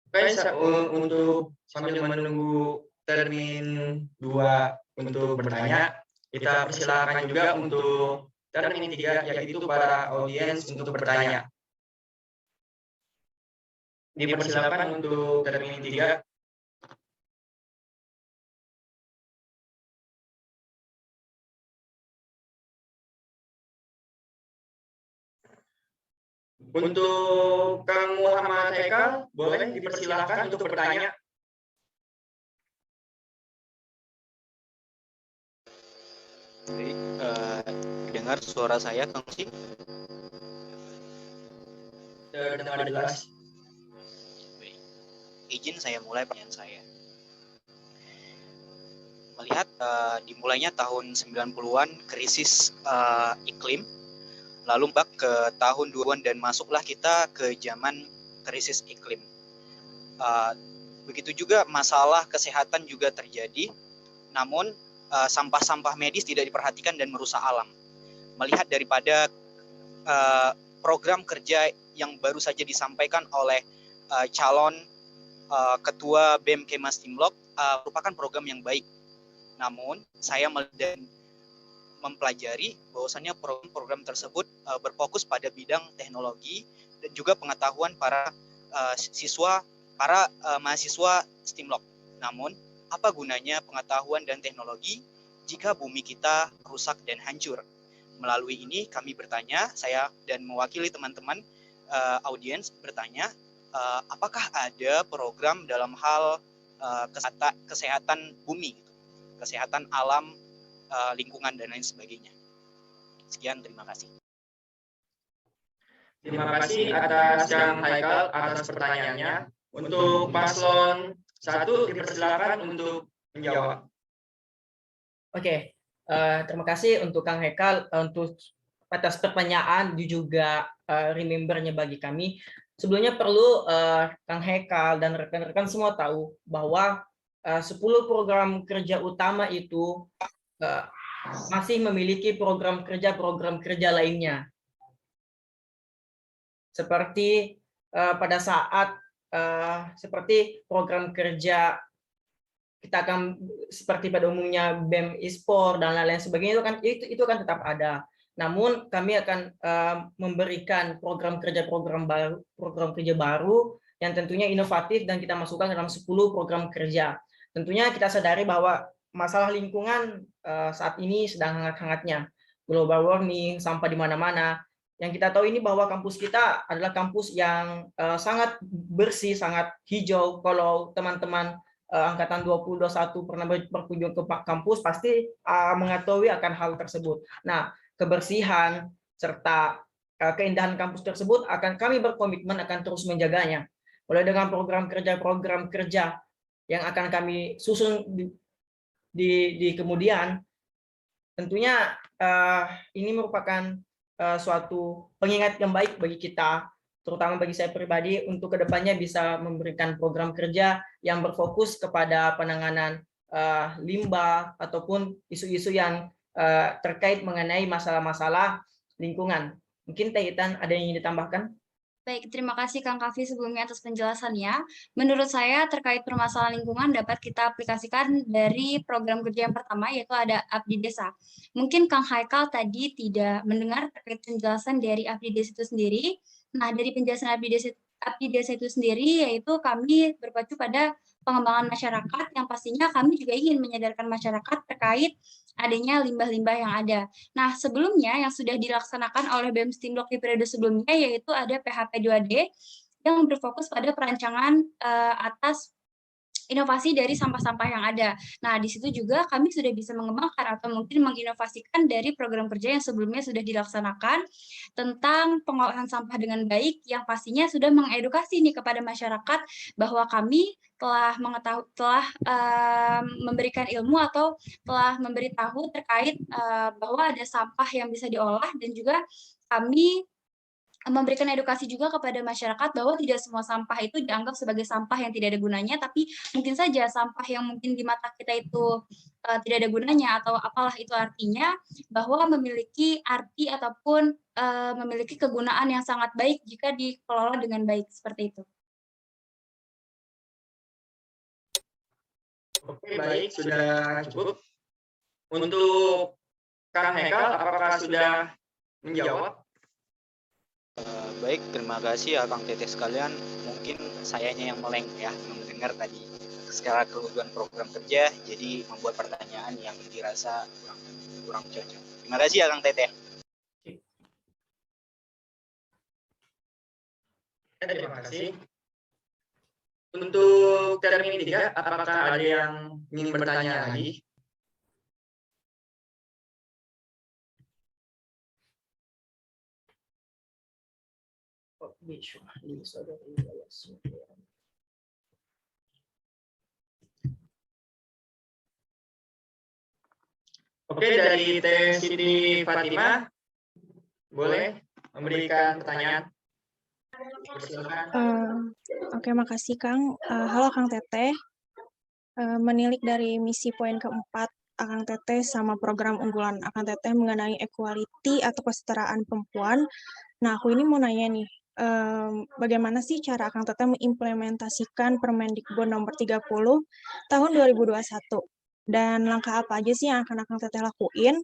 Oke, untuk sambil menunggu termin 2 untuk bertanya, kita persilakan juga untuk termin 3, yaitu para audiens untuk bertanya. Dipersilakan untuk termin 3. Untuk Kang Muhammad Haikal, boleh dipersilakan untuk bertanya. Baik, dengar suara saya, Kang Sip? Terdengar jelas. Baik. Izin saya mulai pertanyaan saya. Melihat dimulainya tahun 90-an krisis iklim, lalu mbak ke tahun 2000-an dan masuklah kita ke zaman krisis iklim. Begitu juga masalah kesehatan juga terjadi, namun sampah-sampah medis tidak diperhatikan dan merusak alam. Melihat daripada program kerja yang baru saja disampaikan oleh calon Ketua BEM Kemas Timlok merupakan program yang baik. Namun saya mempelajari bahwasannya program tersebut berfokus pada bidang teknologi dan juga pengetahuan para mahasiswa STIMLOK. Namun, apa gunanya pengetahuan dan teknologi jika bumi kita rusak dan hancur? Melalui ini kami bertanya, saya dan mewakili teman-teman audiens bertanya, apakah ada program dalam hal kesehatan bumi, kesehatan alam, lingkungan dan lain sebagainya. Sekian, terima kasih. Terima kasih atas Kang Haikal atas pertanyaannya. Untuk paslon 1 dipersilakan untuk menjawab. Oke, terima kasih untuk Kang Haikal untuk atas pertanyaan juga remember-nya bagi kami. Sebelumnya perlu Kang Haikal dan rekan-rekan semua tahu bahwa 10 program kerja utama itu masih memiliki program kerja lainnya. Seperti pada saat seperti program kerja kita akan seperti pada umumnya BEM e-sport dan lain-lain sebagainya itu kan tetap ada. Namun kami akan memberikan program kerja baru yang tentunya inovatif dan kita masukkan dalam 10 program kerja. Tentunya kita sadari bahwa masalah lingkungan saat ini sedang hangat-hangatnya. Global warming, sampah di mana-mana. Yang kita tahu ini bahwa kampus kita adalah kampus yang sangat bersih, sangat hijau. Kalau teman-teman angkatan 2021 pernah berkunjung ke kampus pasti mengetahui akan hal tersebut. Nah, kebersihan serta keindahan kampus tersebut akan kami berkomitmen akan terus menjaganya. Mulai dengan program kerja yang akan kami susun di kemudian, tentunya ini merupakan suatu pengingat yang baik bagi kita, terutama bagi saya pribadi, untuk kedepannya bisa memberikan program kerja yang berfokus kepada penanganan limbah ataupun isu-isu yang terkait mengenai masalah-masalah lingkungan. Mungkin Teh Itan ada yang ingin ditambahkan? Baik, terima kasih Kang Kafi sebelumnya atas penjelasannya. Menurut saya terkait permasalahan lingkungan dapat kita aplikasikan dari program kerja yang pertama, yaitu ada Abdi Desa. Mungkin Kang Haikal tadi tidak mendengar terkait penjelasan dari Abdi Desa itu sendiri. Nah, dari penjelasan Abdi Desa itu sendiri, yaitu kami berpacu pada pengembangan masyarakat yang pastinya kami juga ingin menyadarkan masyarakat terkait adanya limbah-limbah yang ada. Nah, sebelumnya yang sudah dilaksanakan oleh BEM Stimlok di periode sebelumnya yaitu ada PHP 2D yang berfokus pada perancangan atas inovasi dari sampah-sampah yang ada. Nah, di situ juga kami sudah bisa mengembangkan atau mungkin menginovasikan dari program kerja yang sebelumnya sudah dilaksanakan tentang pengolahan sampah dengan baik yang pastinya sudah mengedukasi nih kepada masyarakat bahwa kami telah memberikan ilmu atau telah memberitahu terkait bahwa ada sampah yang bisa diolah, dan juga kami memberikan edukasi juga kepada masyarakat bahwa tidak semua sampah itu dianggap sebagai sampah yang tidak ada gunanya, tapi mungkin saja sampah yang mungkin di mata kita itu tidak ada gunanya atau apalah itu artinya, bahwa memiliki arti ataupun memiliki kegunaan yang sangat baik jika dikelola dengan baik, seperti itu. Oke, baik, sudah cukup. Untuk Kang Haikal, apakah sudah menjawab? Baik, terima kasih ya Kang Teteh sekalian. Mungkin sayanya yang meleng ya, mendengar tadi secara keseluruhan program kerja, jadi membuat pertanyaan yang dirasa kurang cocok. Terima kasih ya Kang Teteh. Terima kasih. Untuk termin 3, apakah ada yang ingin bertanya lagi? Oke, dari Teh Siti Fatima, boleh memberikan pertanyaan? Oke, makasih Kang. Halo Kang Teteh. Menilik dari misi poin keempat Akang Teteh sama program unggulan Akang Teteh mengenai equality atau kesetaraan perempuan. Nah, aku ini mau nanya nih, bagaimana sih cara Akang Teteh mengimplementasikan Permendikbud nomor 30 tahun 2021? Dan langkah apa aja sih yang akan Akang Teteh lakuin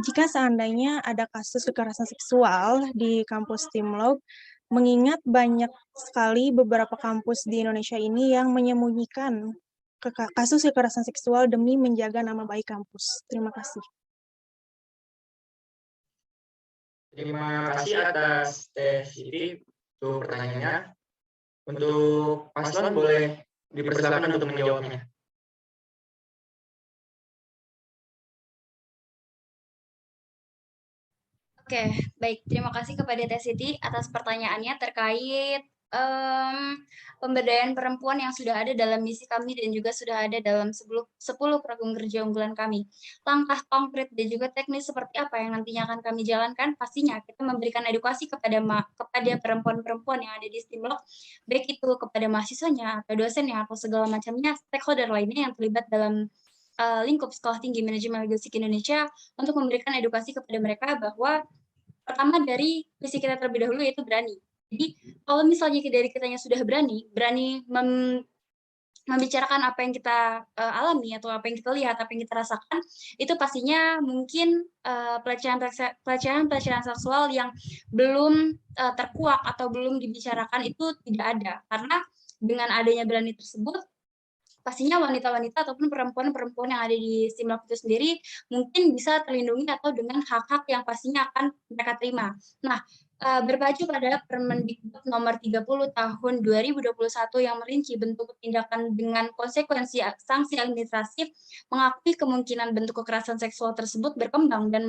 jika seandainya ada kasus kekerasan seksual di kampus Stimlok, mengingat banyak sekali beberapa kampus di Indonesia ini yang menyembunyikan kasus kekerasan seksual demi menjaga nama baik kampus. Terima kasih. Terima kasih atas Teh Siti untuk pertanyaannya. Untuk paslon boleh dipersilakan untuk menjawabnya. Oke, baik. Terima kasih kepada Teh Siti atas pertanyaannya terkait pemberdayaan perempuan yang sudah ada dalam misi kami dan juga sudah ada dalam 10 program kerja unggulan kami. Langkah konkret dan juga teknis seperti apa yang nantinya akan kami jalankan? Pastinya kita memberikan edukasi kepada perempuan-perempuan yang ada di Stimlok, baik itu kepada mahasiswanya atau dosennya atau segala macamnya stakeholder lainnya yang terlibat dalam lingkup Sekolah Tinggi Manajemen Logistik Indonesia, untuk memberikan edukasi kepada mereka bahwa pertama dari misi kita terlebih dahulu yaitu berani. Jadi kalau misalnya dari kitanya sudah berani membicarakan apa yang kita alami atau apa yang kita lihat, apa yang kita rasakan, itu pastinya mungkin pelecehan seksual yang belum terkuak atau belum dibicarakan itu tidak ada. Karena dengan adanya berani tersebut, pastinya wanita-wanita ataupun perempuan-perempuan yang ada di Stimlok itu sendiri mungkin bisa terlindungi atau dengan hak-hak yang pastinya akan mereka terima. Nah, berpacu pada Permendikbud nomor 30 tahun 2021 yang merinci bentuk tindakan dengan konsekuensi sanksi administratif, mengakui kemungkinan bentuk kekerasan seksual tersebut berkembang dan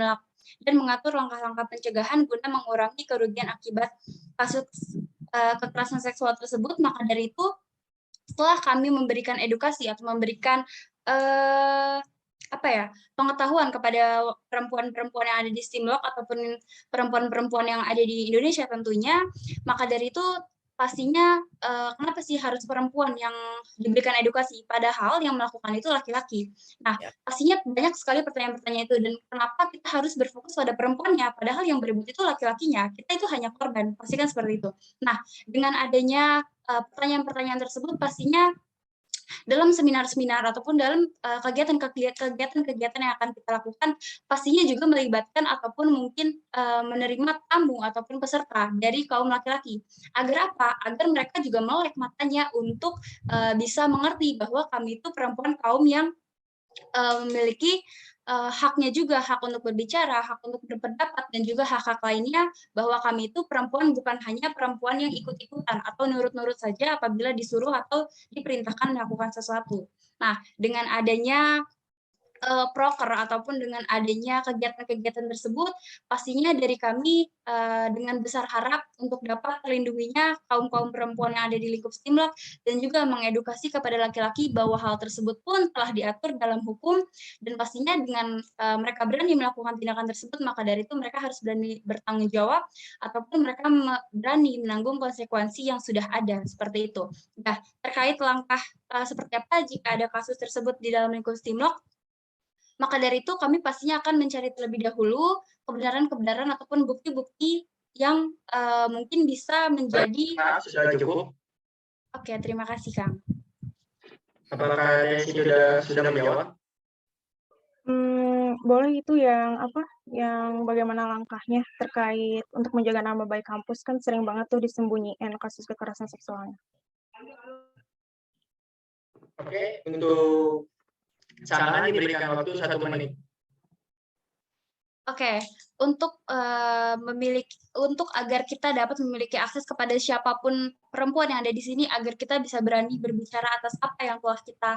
dan mengatur langkah-langkah pencegahan guna mengurangi kerugian akibat kasus kekerasan seksual tersebut. Maka dari itu, setelah kami memberikan edukasi atau memberikan pengetahuan kepada perempuan-perempuan yang ada di Stimlok ataupun perempuan-perempuan yang ada di Indonesia tentunya, maka dari itu pastinya kenapa sih harus perempuan yang diberikan edukasi, padahal yang melakukan itu laki-laki. Nah, pastinya banyak sekali pertanyaan-pertanyaan itu, dan kenapa kita harus berfokus pada perempuannya, padahal yang berbuat itu laki-lakinya, kita itu hanya korban, pasti kan seperti itu. Nah, dengan adanya pertanyaan-pertanyaan tersebut, pastinya dalam seminar-seminar ataupun dalam kegiatan-kegiatan yang akan kita lakukan, pastinya juga melibatkan ataupun mungkin menerima tamu ataupun peserta dari kaum laki-laki. Agar apa? Agar mereka juga melek matanya untuk bisa mengerti bahwa kami itu perempuan kaum yang memiliki haknya juga, hak untuk berbicara, hak untuk berpendapat, dan juga hak-hak lainnya, bahwa kami itu perempuan bukan hanya perempuan yang ikut-ikutan atau nurut-nurut saja apabila disuruh atau diperintahkan melakukan sesuatu. Nah, dengan adanya proker ataupun dengan adanya kegiatan-kegiatan tersebut, pastinya dari kami dengan besar harap untuk dapat terlindunginya kaum-kaum perempuan yang ada di lingkup Stimlok, dan juga mengedukasi kepada laki-laki bahwa hal tersebut pun telah diatur dalam hukum, dan pastinya dengan mereka berani melakukan tindakan tersebut, maka dari itu mereka harus berani bertanggung jawab ataupun mereka berani menanggung konsekuensi yang sudah ada, seperti itu. Nah, terkait langkah seperti apa jika ada kasus tersebut di dalam lingkup Stimlok, maka dari itu kami pastinya akan mencari terlebih dahulu kebenaran-kebenaran ataupun bukti-bukti yang mungkin bisa menjadi. Sudah cukup. Oke, terima kasih Kang. Apakah Desi sudah menjawab? Boleh itu yang bagaimana langkahnya terkait untuk menjaga nama baik kampus, kan sering banget tuh disembunyiin kasus kekerasan seksualnya. Oke, untuk sangat diberikan waktu 1 menit. Oke, untuk agar kita dapat memiliki akses kepada siapapun perempuan yang ada di sini, agar kita bisa berani berbicara atas apa yang telah kita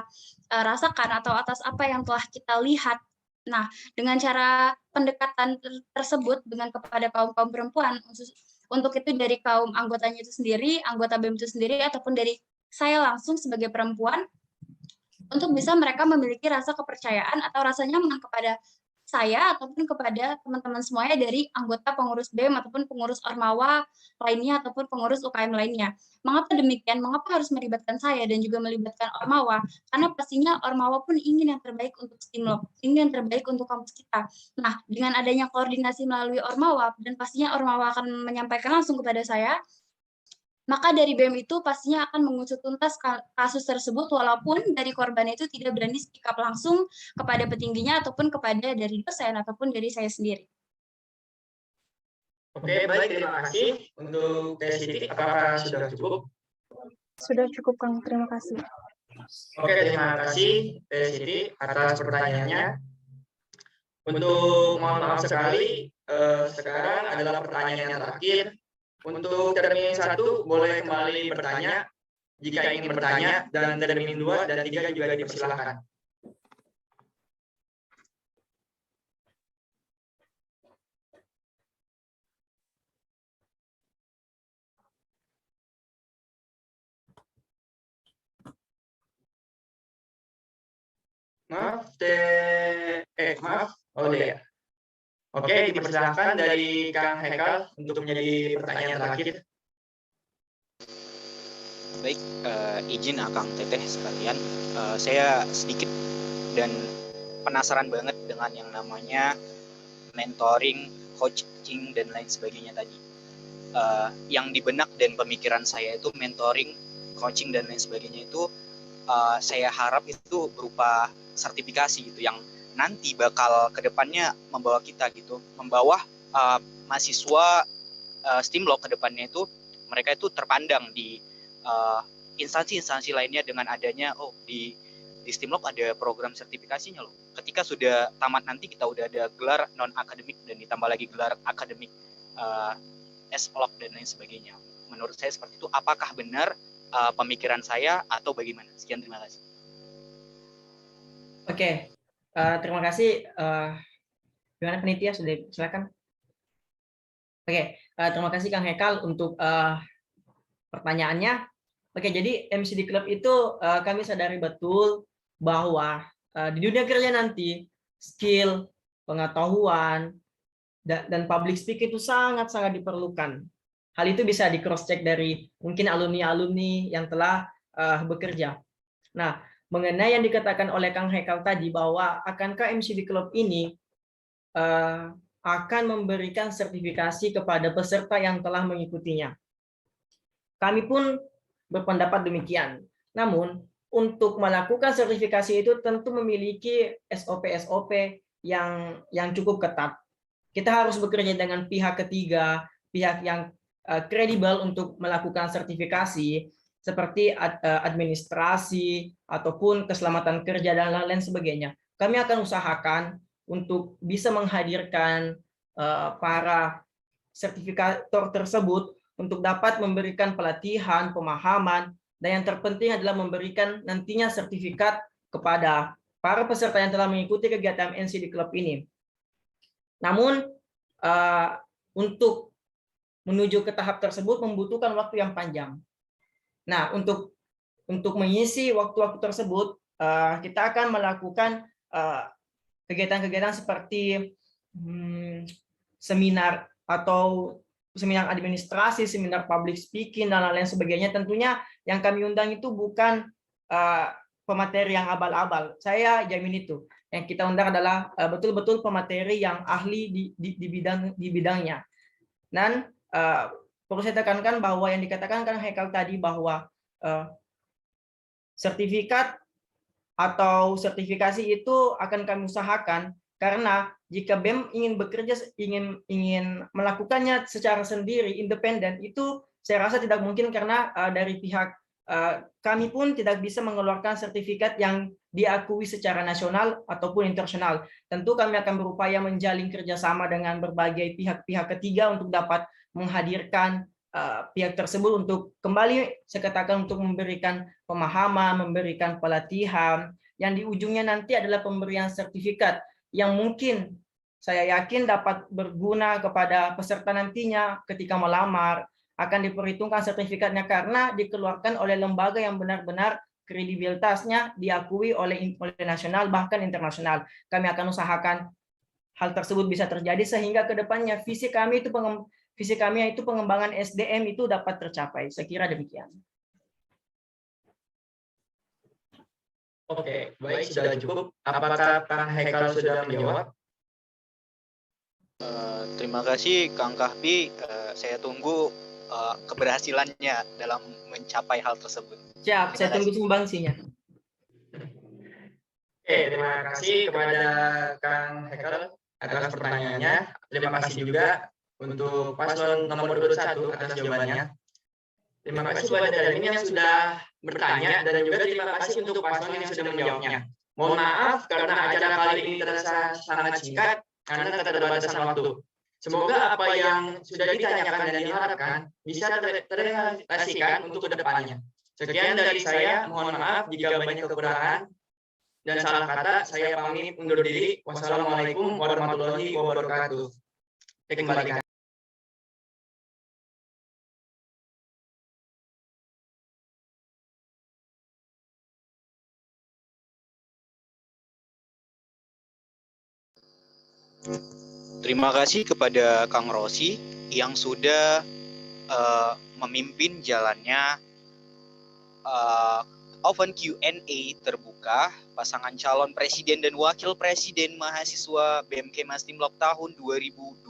rasakan atau atas apa yang telah kita lihat. Nah, dengan cara pendekatan tersebut dengan kepada kaum-kaum perempuan, untuk itu dari kaum anggotanya itu sendiri, anggota BEM itu sendiri, ataupun dari saya langsung sebagai perempuan, untuk bisa mereka memiliki rasa kepercayaan atau rasa nyaman kepada saya ataupun kepada teman-teman semuanya dari anggota pengurus BEM ataupun pengurus Ormawa lainnya ataupun pengurus UKM lainnya. Mengapa demikian? Mengapa harus melibatkan saya dan juga melibatkan Ormawa? Karena pastinya Ormawa pun ingin yang terbaik untuk Stimlok, ingin yang terbaik untuk kampus kita. Nah, dengan adanya koordinasi melalui Ormawa, dan pastinya Ormawa akan menyampaikan langsung kepada saya, maka dari BEM itu pastinya akan mengusut tuntas kasus tersebut, walaupun dari korban itu tidak berani speak up langsung kepada petingginya ataupun kepada dari dosen ataupun dari saya sendiri. Oke, baik, terima kasih. Untuk Teh Siti, apakah sudah cukup? Sudah cukup, Kang. Terima kasih. Oke, terima kasih Teh Siti atas pertanyaannya. Untuk mohon maaf sekali, sekarang adalah pertanyaan yang terakhir. Untuk termin 1 boleh kembali bertanya jika ingin bertanya, dan termin 2 dan 3 juga dipersilakan. Maaf. Oh iya. Oke, dipersilakan dari Kang Hekal untuk menjadi pertanyaan terakhir. Baik, izin Akang Teteh sekalian, saya sedikit dan penasaran banget dengan yang namanya mentoring, coaching, dan lain sebagainya tadi. Yang di benak dan pemikiran saya itu mentoring, coaching, dan lain sebagainya itu saya harap itu berupa sertifikasi gitu, yang nanti bakal kedepannya membawa kita gitu, membawa mahasiswa Stimlok kedepannya itu, mereka itu terpandang di instansi-instansi lainnya dengan adanya di Stimlok ada program sertifikasinya loh. Ketika sudah tamat nanti kita udah ada gelar non akademik dan ditambah lagi gelar akademik S-Lok dan lain sebagainya. Menurut saya seperti itu. Apakah benar pemikiran saya atau bagaimana? Sekian, terima kasih. Oke. Terima kasih Gimana panitia, sudah silakan. Oke, terima kasih Kang Hekal untuk pertanyaannya. Oke, jadi MCD Club itu kami sadari betul bahwa di dunia kerja nanti skill, pengetahuan, dan public speaking itu sangat-sangat diperlukan. Hal itu bisa di cross check dari mungkin alumni-alumni yang telah bekerja. Nah, mengenai yang dikatakan oleh Kang Hekal tadi bahwa akankah MCD Club ini akan memberikan sertifikasi kepada peserta yang telah mengikutinya. Kami pun berpendapat demikian. Namun, untuk melakukan sertifikasi itu tentu memiliki SOP-SOP yang cukup ketat. Kita harus bekerja dengan pihak ketiga, pihak yang kredibel untuk melakukan sertifikasi, seperti administrasi ataupun keselamatan kerja dan lain-lain sebagainya. Kami akan usahakan untuk bisa menghadirkan para sertifikator tersebut untuk dapat memberikan pelatihan, pemahaman, dan yang terpenting adalah memberikan nantinya sertifikat kepada para peserta yang telah mengikuti kegiatan MCD Club ini. Namun, untuk menuju ke tahap tersebut membutuhkan waktu yang panjang. Nah, untuk mengisi waktu-waktu tersebut, kita akan melakukan kegiatan-kegiatan seperti seminar atau seminar administrasi, seminar public speaking, dan lain-lain sebagainya. Tentunya yang kami undang itu bukan pemateri yang abal-abal. Saya jamin itu. Yang kita undang adalah betul-betul pemateri yang ahli di bidangnya. Dan perlu saya tekankan bahwa yang dikatakan Kang Hekal tadi bahwa sertifikat atau sertifikasi itu akan kami usahakan, karena jika BEM ingin bekerja, ingin melakukannya secara sendiri, independen, itu saya rasa tidak mungkin, karena dari pihak kami pun tidak bisa mengeluarkan sertifikat yang diakui secara nasional ataupun internasional. Tentu kami akan berupaya menjalin kerjasama dengan berbagai pihak-pihak ketiga untuk dapat menghadirkan pihak tersebut untuk kembali, saya katakan, untuk memberikan pemahaman, memberikan pelatihan, yang di ujungnya nanti adalah pemberian sertifikat yang mungkin saya yakin dapat berguna kepada peserta nantinya ketika melamar. Akan diperhitungkan sertifikatnya karena dikeluarkan oleh lembaga yang benar-benar kredibilitasnya diakui oleh nasional bahkan internasional. Kami akan usahakan hal tersebut bisa terjadi sehingga ke depannya visi kami itu pengembangan SDM itu dapat tercapai. Saya kira demikian. Oke, baik, sudah cukup. Apakah Kang Hekal sudah menjawab? Terima kasih Kang Kahfi. Saya tunggu keberhasilannya dalam mencapai hal tersebut. Siap, saya tunggu sumbangsinya. Oke, terima kasih kepada Kang Hekal atas pertanyaannya. Terima kasih juga untuk paslon nomor 21 atas jawabannya. Terima kasih kepada dari ini yang sudah bertanya, dan juga terima kasih untuk paslon yang sudah menjawabnya. Mohon maaf karena acara kali ini terasa sangat singkat karena keterbatasan waktu. Semoga apa yang sudah ditanyakan dan diharapkan bisa terrealisasikan untuk kedepannya. Sekian dari saya, mohon maaf jika banyak kekurangan dan salah kata. Saya pamit undur diri. Wassalamualaikum warahmatullahi wabarakatuh. Saya kembalikan. Terima kasih kepada Kang Rosi yang sudah memimpin jalannya open Q&A terbuka pasangan calon presiden dan wakil presiden mahasiswa BMK Mastimlok tahun 2022.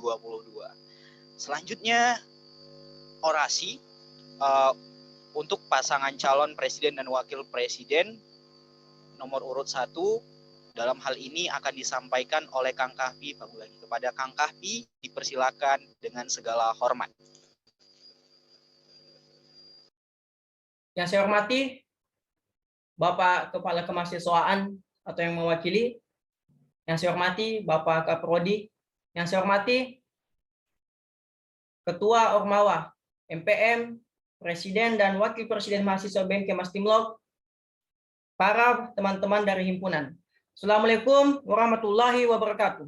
Selanjutnya orasi untuk pasangan calon presiden dan wakil presiden nomor urut 1. Dalam hal ini akan disampaikan oleh Kang Kahfi Pabulagi. Kepada Kang Kahfi dipersilakan dengan segala hormat. Yang saya hormati Bapak Kepala Kemahasiswaan atau yang mewakili, yang saya hormati Bapak Kaprodi, yang saya hormati Ketua Ormawa, MPM, Presiden dan Wakil Presiden Mahasiswa BMK Mastimlok, para teman-teman dari himpunan. Assalamualaikum warahmatullahi wabarakatuh.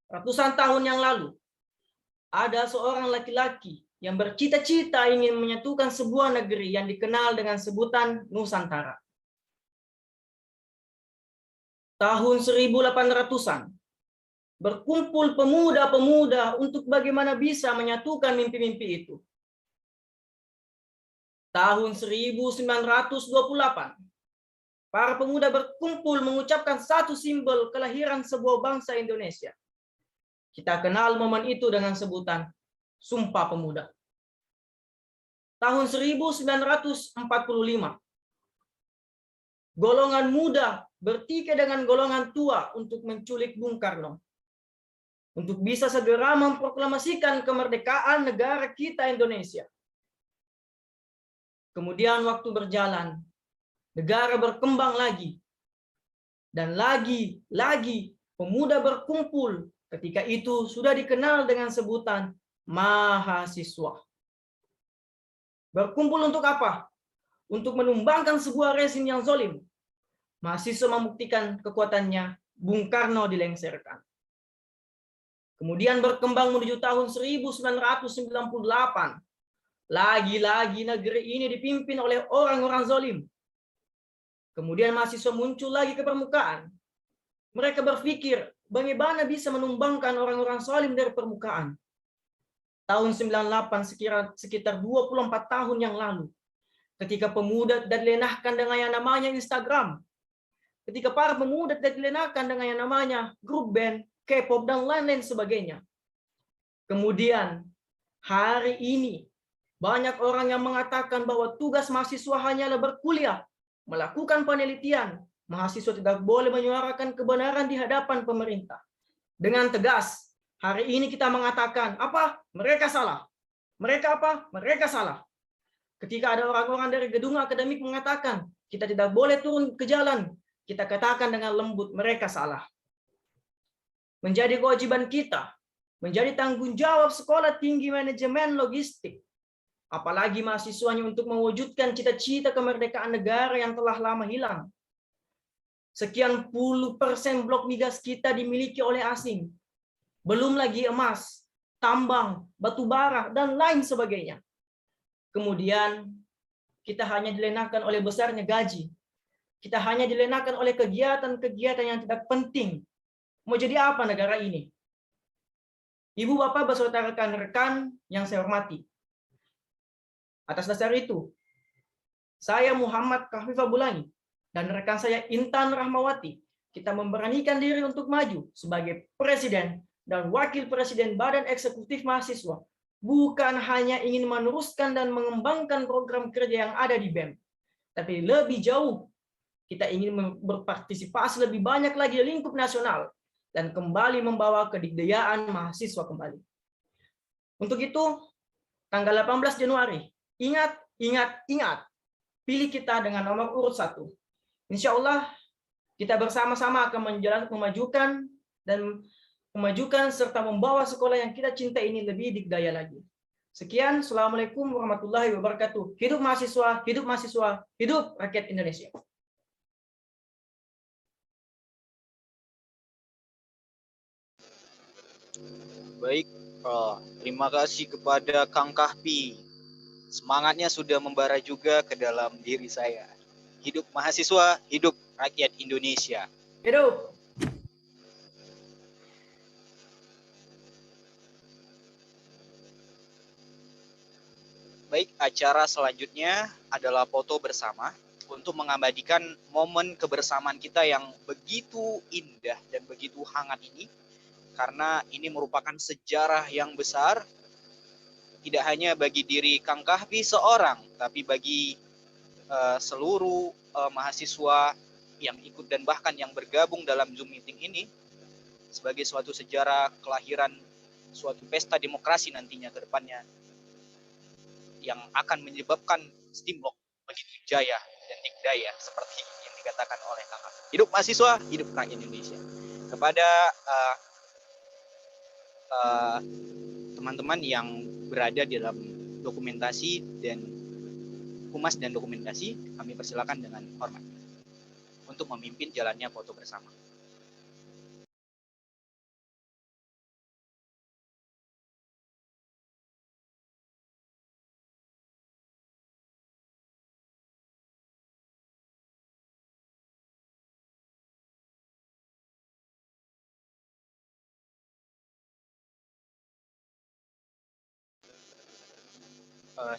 Ratusan tahun yang lalu, ada seorang laki-laki yang bercita-cita ingin menyatukan sebuah negeri yang dikenal dengan sebutan Nusantara. Tahun 1800-an, berkumpul pemuda-pemuda untuk bagaimana bisa menyatukan mimpi-mimpi itu. Tahun 1928, para pemuda berkumpul mengucapkan satu simbol kelahiran sebuah bangsa Indonesia. Kita kenal momen itu dengan sebutan Sumpah Pemuda. Tahun 1945, golongan muda bertikai dengan golongan tua untuk menculik Bung Karno. Untuk bisa segera memproklamasikan kemerdekaan negara kita Indonesia. Kemudian waktu berjalan, negara berkembang lagi. Dan lagi pemuda berkumpul. Ketika itu sudah dikenal dengan sebutan mahasiswa. Berkumpul untuk apa? Untuk menumbangkan sebuah rezim yang zalim. Mahasiswa membuktikan kekuatannya, Bung Karno dilengsarkan. Kemudian berkembang menuju tahun 1998. Lagi-lagi negeri ini dipimpin oleh orang-orang zalim. Kemudian mahasiswa muncul lagi ke permukaan. Mereka berpikir, bagaimana bisa menumbangkan orang-orang zalim dari permukaan. Tahun 98, sekitar 24 tahun yang lalu, ketika pemuda dilenahkan dengan yang namanya Instagram, ketika para pemuda dilenahkan dengan yang namanya grup band, K-pop, dan lain-lain sebagainya. Kemudian, hari ini, banyak orang yang mengatakan bahwa tugas mahasiswa hanyalah berkuliah, melakukan penelitian. Mahasiswa tidak boleh menyuarakan kebenaran di hadapan pemerintah. Dengan tegas, hari ini kita mengatakan, apa? Mereka salah. Mereka apa? Mereka salah. Ketika ada orang-orang dari gedung akademik mengatakan, kita tidak boleh turun ke jalan, kita katakan dengan lembut, mereka salah. Menjadi kewajiban kita, menjadi tanggung jawab Sekolah Tinggi Manajemen Logistik, apalagi mahasiswanya untuk mewujudkan cita-cita kemerdekaan negara yang telah lama hilang. Sekian puluh persen blok migas kita dimiliki oleh asing. Belum lagi emas, tambang, batu bara, dan lain sebagainya. Kemudian, kita hanya dilenahkan oleh besarnya gaji. Kita hanya dilenahkan oleh kegiatan-kegiatan yang tidak penting. Mau jadi apa negara ini? Ibu, Bapak, beserta rekan-rekan yang saya hormati. Atas dasar itu, saya Muhammad Kahfifah Bulangi dan rekan saya Intan Rahmawati, kita memberanikan diri untuk maju sebagai Presiden dan Wakil Presiden Badan Eksekutif Mahasiswa, bukan hanya ingin meneruskan dan mengembangkan program kerja yang ada di BEM, tapi lebih jauh, kita ingin berpartisipasi lebih banyak lagi di lingkup nasional dan kembali membawa kedikdayaan mahasiswa kembali. Untuk itu, tanggal 18 Januari, ingat, pilih kita dengan nomor urut 1. Insya Allah, kita bersama-sama akan memajukan serta membawa sekolah yang kita cintai ini lebih dikdaya lagi. Sekian, Assalamualaikum warahmatullahi wabarakatuh. Hidup mahasiswa, hidup rakyat Indonesia. Baik, terima kasih kepada Kang Kahfi. Semangatnya sudah membara juga ke dalam diri saya. Hidup mahasiswa, hidup rakyat Indonesia. Hidup. Baik, acara selanjutnya adalah foto bersama untuk mengabadikan momen kebersamaan kita yang begitu indah dan begitu hangat ini. Karena ini merupakan sejarah yang besar, tidak hanya bagi diri Kang Kahfi seorang, tapi bagi seluruh mahasiswa yang ikut dan bahkan yang bergabung dalam Zoom meeting ini, sebagai suatu sejarah kelahiran suatu pesta demokrasi nantinya ke depannya, yang akan menyebabkan Steamlock begitu jaya dan dikdaya seperti yang dikatakan oleh Kang Kahfi. Hidup mahasiswa, hidup rakyat Indonesia. Kepada teman-teman yang berada di dalam dokumentasi dan humas dan dokumentasi, kami persilakan dengan hormat untuk memimpin jalannya foto bersama.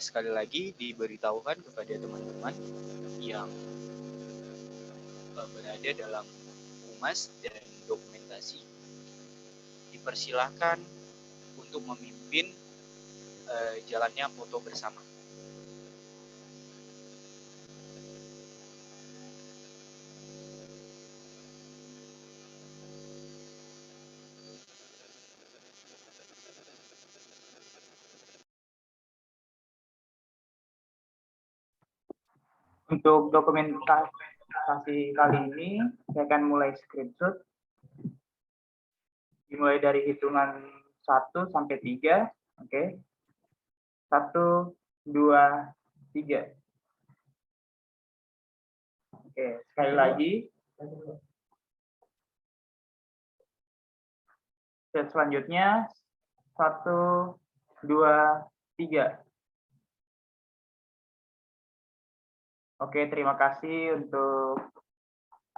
sekali lagi diberitahukan kepada teman-teman yang berada dalam humas dan dokumentasi, dipersilahkan untuk memimpin jalannya foto bersama. Untuk dokumentasi kali ini, saya akan mulai screenshot. Dimulai dari hitungan 1 sampai 3. Oke. 1, 2, 3. Oke, sekali lagi. Set selanjutnya 1, 2, 3. Oke, terima kasih untuk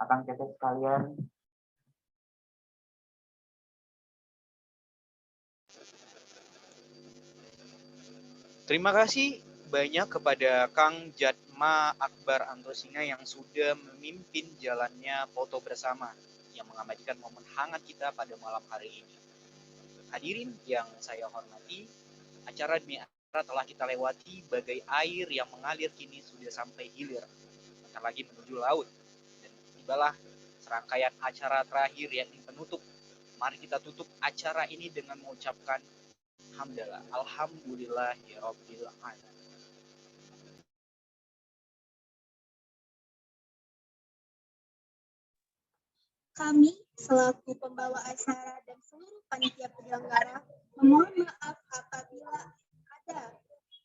akang teteh sekalian. Terima kasih banyak kepada Kang Jatma Akbar Antosina yang sudah memimpin jalannya foto bersama yang mengabadikan momen hangat kita pada malam hari ini. Hadirin yang saya hormati, acara demi acara telah kita lewati bagai air yang mengalir kini sudah sampai hilir, bentar lagi menuju laut. Dan tibalah serangkaian acara terakhir yakni penutup. Mari kita tutup acara ini dengan mengucapkan hamdalah, alhamdulillahirabbil alamin. Kami selaku pembawa acara dan seluruh panitia penyelenggara memohon maaf apabila ada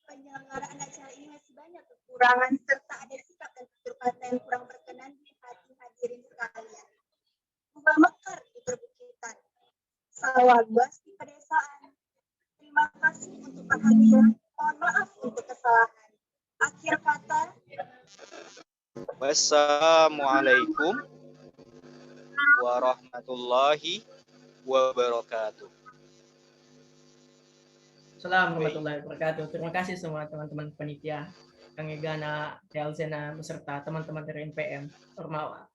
penyelenggaraan acara ini masih banyak kekurangan serta ada sikap dan tutur kata yang kurang berkenan di hati hadirin sekalian. Ubah mekar di perbukitan, sawah luas di pedesaan. Terima kasih untuk kehadiran. Mohon maaf untuk kesalahan. Akhir kata. Wassalamualaikum warahmatullahi wabarakatuh. Assalamualaikum warahmatullahi wabarakatuh. Terima kasih semua teman-teman panitia, Kang Egana, Telzena, beserta teman-teman dari NPM Ormawa.